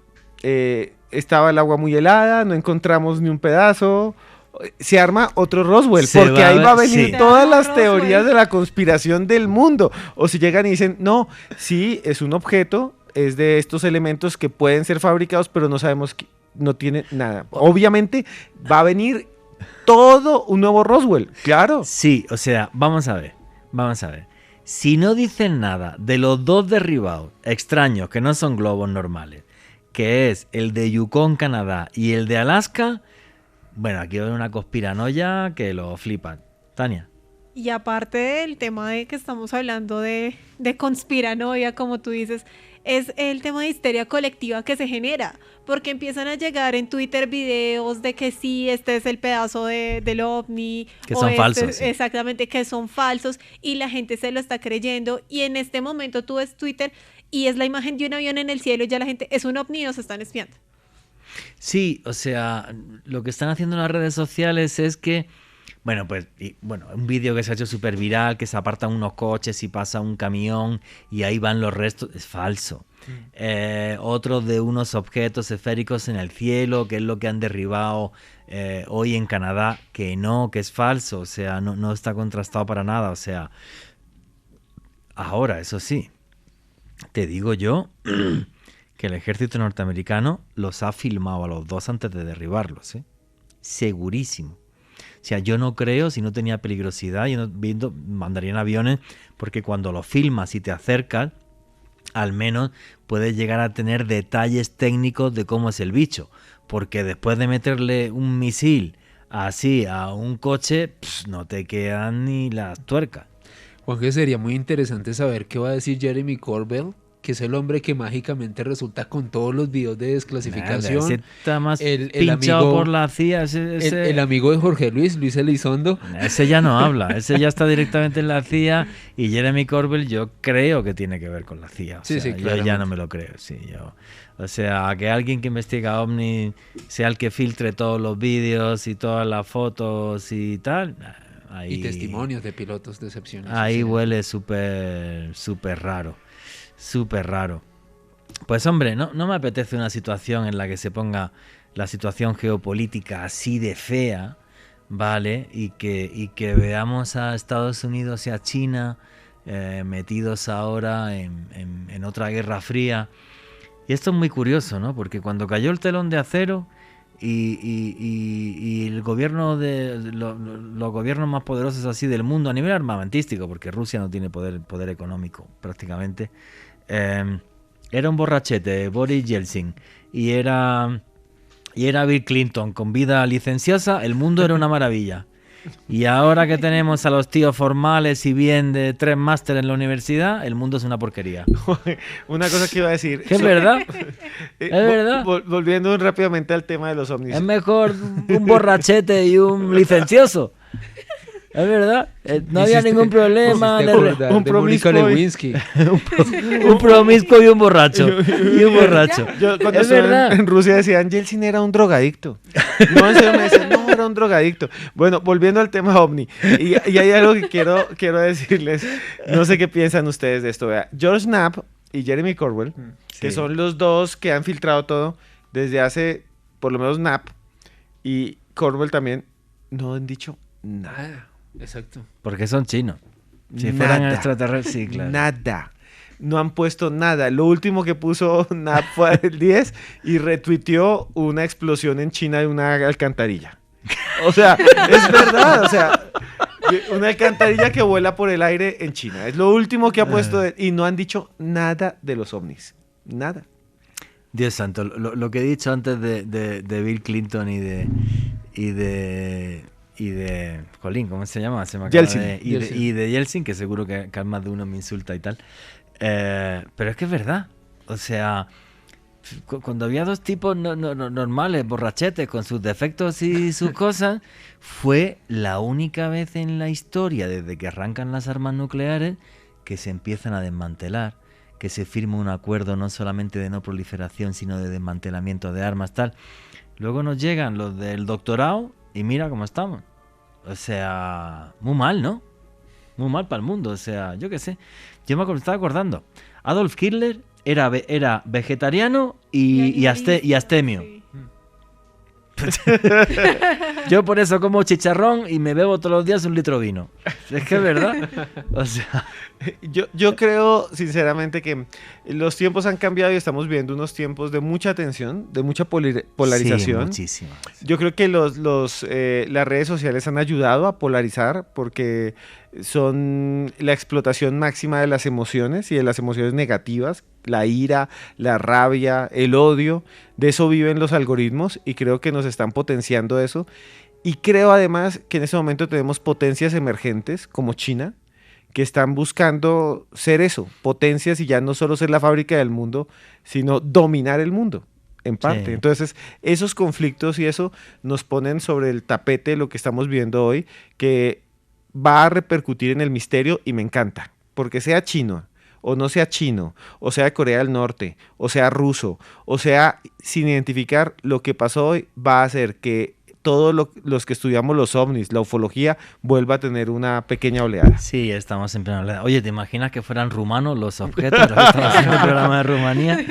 Speaker 3: estaba el agua muy helada, no encontramos ni un pedazo? Se arma otro Roswell,
Speaker 6: Se
Speaker 3: porque
Speaker 6: va a
Speaker 3: ahí va a
Speaker 6: ver,
Speaker 3: venir
Speaker 6: sí.
Speaker 3: todas
Speaker 4: Se arma
Speaker 3: las
Speaker 4: Roswell.
Speaker 3: teorías de la conspiración del mundo. O si llegan y dicen, no, sí, es un objeto, es de estos elementos que pueden ser fabricados, pero no sabemos, no tiene nada. Obviamente va a venir todo un nuevo Roswell, claro.
Speaker 6: Sí, o sea, vamos a ver. Si no dicen nada de los 2 derribados extraños, que no son globos normales, que es el de Yukon, Canadá, y el de Alaska, bueno, aquí va a haber una conspiranoia que lo flipan. Tania.
Speaker 4: Y aparte del tema de que estamos hablando de conspiranoia, como tú dices, es el tema de histeria colectiva que se genera, porque empiezan a llegar en Twitter videos de que sí, este es el pedazo del ovni.
Speaker 6: Que
Speaker 4: o
Speaker 6: son
Speaker 4: este-
Speaker 6: falsos, sí.
Speaker 4: Exactamente, que son falsos, y la gente se lo está creyendo, y en este momento tú ves Twitter y es la imagen de un avión en el cielo y ya la gente, es un ovni y nos están espiando.
Speaker 6: Sí, o sea, lo que están haciendo en las redes sociales es que, bueno, pues, un vídeo que se ha hecho súper viral, que se apartan unos coches y pasa un camión y ahí van los restos, es falso. Otro de unos objetos esféricos en el cielo, que es lo que han derribado hoy en Canadá, que no, que es falso, o sea, no está contrastado para nada, o sea, ahora, eso sí, te digo yo que el ejército norteamericano los ha filmado a los 2 antes de derribarlos, ¿eh? Segurísimo. O sea, yo no creo, si no tenía peligrosidad, yo no, mandarían aviones, porque cuando lo filmas y te acercas, al menos puedes llegar a tener detalles técnicos de cómo es el bicho. Porque después de meterle un misil así a un coche, no te quedan ni las tuercas.
Speaker 2: Juan, que sería muy interesante saber qué va a decir Jeremy Corbell, que es el hombre que mágicamente resulta con todos los videos de desclasificación.
Speaker 6: Nada, ese está más
Speaker 2: el
Speaker 6: pinchado
Speaker 2: amigo-
Speaker 6: por la CIA.
Speaker 2: El amigo de Jorge Luis Elizondo.
Speaker 6: Ese ya no habla, ese ya está directamente en la CIA, y Jeremy Corbell yo creo que tiene que ver con la CIA. O
Speaker 2: Sí,
Speaker 6: sea,
Speaker 2: sí,
Speaker 6: yo ya
Speaker 2: claramente.
Speaker 6: no me lo creo. Sí, o sea, que alguien que investiga OVNI sea el que filtre todos los vídeos y todas las fotos y tal. Ahí,
Speaker 2: Y testimonios de pilotos decepcionados.
Speaker 6: Ahí
Speaker 2: Sí.
Speaker 6: huele súper raro. Súper raro. Pues hombre, no me apetece una situación en la que se ponga la situación geopolítica así de fea, ¿vale? Y que veamos a Estados Unidos y a China metidos ahora en otra guerra fría. Y esto es muy curioso, ¿no? Porque cuando cayó el telón de acero y el gobierno los gobiernos más poderosos así del mundo a nivel armamentístico, porque Rusia no tiene poder económico prácticamente, era un borrachete, Boris Yeltsin, y era Bill Clinton con vida licenciosa, el mundo era una maravilla. Y ahora que tenemos a los tíos formales y bien de 3 máster en la universidad, el mundo es una porquería.
Speaker 3: Una cosa que iba a decir.
Speaker 6: ¿Es verdad? ¿Es verdad?
Speaker 3: Volviendo rápidamente al tema de los ovnis.
Speaker 6: Es mejor un borrachete y un licencioso. Es verdad. No había ningún problema.
Speaker 2: Un promiscuo Lewinsky.
Speaker 6: Un promiscuo y un borracho.
Speaker 3: Yo cuando
Speaker 6: Es verdad.
Speaker 3: en Rusia decían, Yeltsin era un drogadicto. No, en serio me decían, no, era un drogadicto. Bueno, volviendo al tema ovni. Y hay algo que quiero decirles. No sé qué piensan ustedes de esto. Vea, George Knapp y Jeremy Corbell, que son los dos que han filtrado todo desde hace, por lo menos Knapp y Corbell también, no han dicho nada.
Speaker 2: Exacto.
Speaker 6: Porque son chinos. Si fueran extraterrestres, sí, claro.
Speaker 3: Nada. No han puesto nada. Lo último que puso Knapp fue el 10 y retuiteó una explosión en China de una alcantarilla. O sea, es verdad. O sea, una alcantarilla que vuela por el aire en China. Es lo último que ha puesto y no han dicho nada de los ovnis. Nada.
Speaker 6: Dios santo, lo que he dicho antes de Bill Clinton y de Colin, ¿cómo se llama?
Speaker 3: Yeltsin.
Speaker 6: Y de Yeltsin, que seguro que más de uno me insulta y tal. Pero es que es verdad. O sea, cuando había dos tipos normales, borrachetes, con sus defectos y sus cosas, fue la única vez en la historia, desde que arrancan las armas nucleares, que se empiezan a desmantelar, que se firma un acuerdo no solamente de no proliferación, sino de desmantelamiento de armas, tal. Luego nos llegan los del doctorado y mira cómo estamos. O sea, muy mal, ¿no? Muy mal para el mundo. O sea, yo qué sé. Yo me estaba acordando. Adolf Hitler era vegetariano y astemio.
Speaker 4: Sí.
Speaker 6: Yo por eso como chicharrón y me bebo todos los días 1 litro de vino. Es que es verdad. O sea,
Speaker 3: yo creo sinceramente que los tiempos han cambiado y estamos viendo unos tiempos de mucha tensión, de mucha polarización.
Speaker 6: sí, muchísimo.
Speaker 3: Yo creo que las redes sociales han ayudado a polarizar porque son la explotación máxima de las emociones y de las emociones negativas, la ira, la rabia, el odio. De eso viven los algoritmos y creo que nos están potenciando eso. Y creo además que en ese momento tenemos potencias emergentes como China, que están buscando ser eso, potencias y ya no solo ser la fábrica del mundo, sino dominar el mundo, en parte.
Speaker 6: Sí.
Speaker 3: Entonces, esos conflictos y eso nos ponen sobre el tapete lo que estamos viendo hoy, que va a repercutir en el misterio y me encanta, porque sea chino, o no sea chino, o sea de Corea del Norte, o sea ruso, o sea sin identificar, lo que pasó hoy va a hacer que todos los que estudiamos los ovnis, la ufología, vuelva a tener una pequeña oleada.
Speaker 6: Sí, estamos en plena oleada. Oye, ¿te imaginas que fueran rumanos los objetos? Los que estamos haciendo el programa de Rumanía.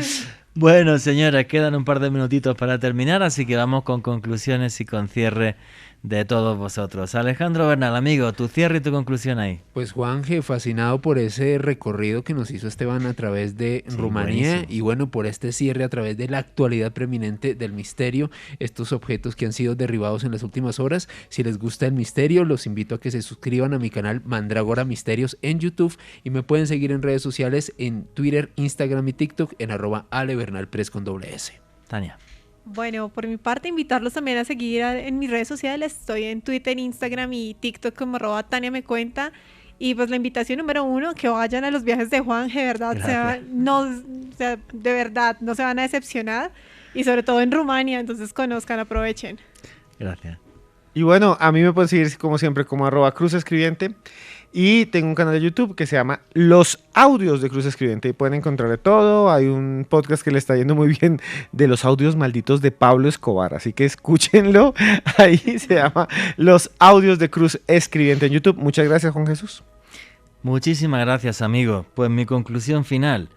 Speaker 6: Bueno, señores, quedan un par de minutitos para terminar, así que vamos con conclusiones y con cierre de todos vosotros. Alejandro Bernal, amigo, tu cierre y tu conclusión ahí.
Speaker 2: Pues Juanje, fascinado por ese recorrido que nos hizo Esteban a través de Rumanía,
Speaker 6: buenísimo.
Speaker 2: y bueno, por este cierre a través de la actualidad preeminente del misterio, estos objetos que han sido derribados en las últimas horas. Si les gusta el misterio, los invito a que se suscriban a mi canal Mandrágora Misterios en YouTube y me pueden seguir en redes sociales en Twitter, Instagram y TikTok en @alebernalpress con @S.
Speaker 6: Tania.
Speaker 4: Bueno, por mi parte, invitarlos también a seguir en mis redes sociales. Estoy en Twitter, Instagram y TikTok como @TaniaMeCuenta. Y pues la invitación número 1, que vayan a los viajes de Juanje, de verdad. De verdad, no se van a decepcionar. Y sobre todo en Rumania, entonces conozcan, aprovechen.
Speaker 6: Gracias.
Speaker 3: Y bueno, a mí me pueden seguir como siempre como @CruzEscribiente. Y tengo un canal de YouTube que se llama Los Audios de Cruz Escribiente. Y pueden encontrar de todo. Hay un podcast que le está yendo muy bien de los audios malditos de Pablo Escobar. Así que escúchenlo. Ahí se llama Los Audios de Cruz Escribiente en YouTube. Muchas gracias, Juan Jesús.
Speaker 6: Muchísimas gracias, amigo. Pues mi conclusión final,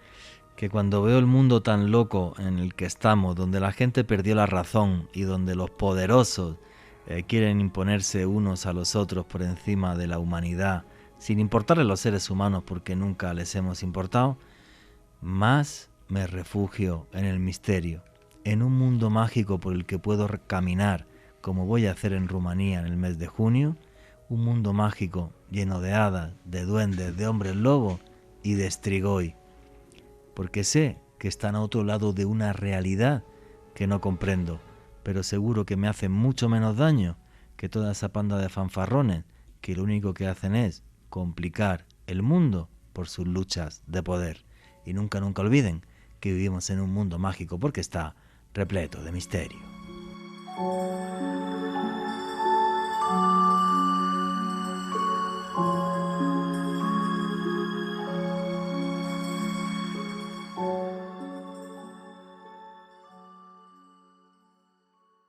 Speaker 6: que cuando veo el mundo tan loco en el que estamos, donde la gente perdió la razón y donde los poderosos quieren imponerse unos a los otros por encima de la humanidad, sin importarle los seres humanos porque nunca les hemos importado, más me refugio en el misterio, en un mundo mágico por el que puedo caminar, como voy a hacer en Rumanía en el mes de junio, un mundo mágico lleno de hadas, de duendes, de hombres lobo y de Strigoi, porque sé que están a otro lado de una realidad que no comprendo, pero seguro que me hacen mucho menos daño que toda esa panda de fanfarrones que lo único que hacen es complicar el mundo por sus luchas de poder. Y nunca olviden que vivimos en un mundo mágico porque está repleto de misterio.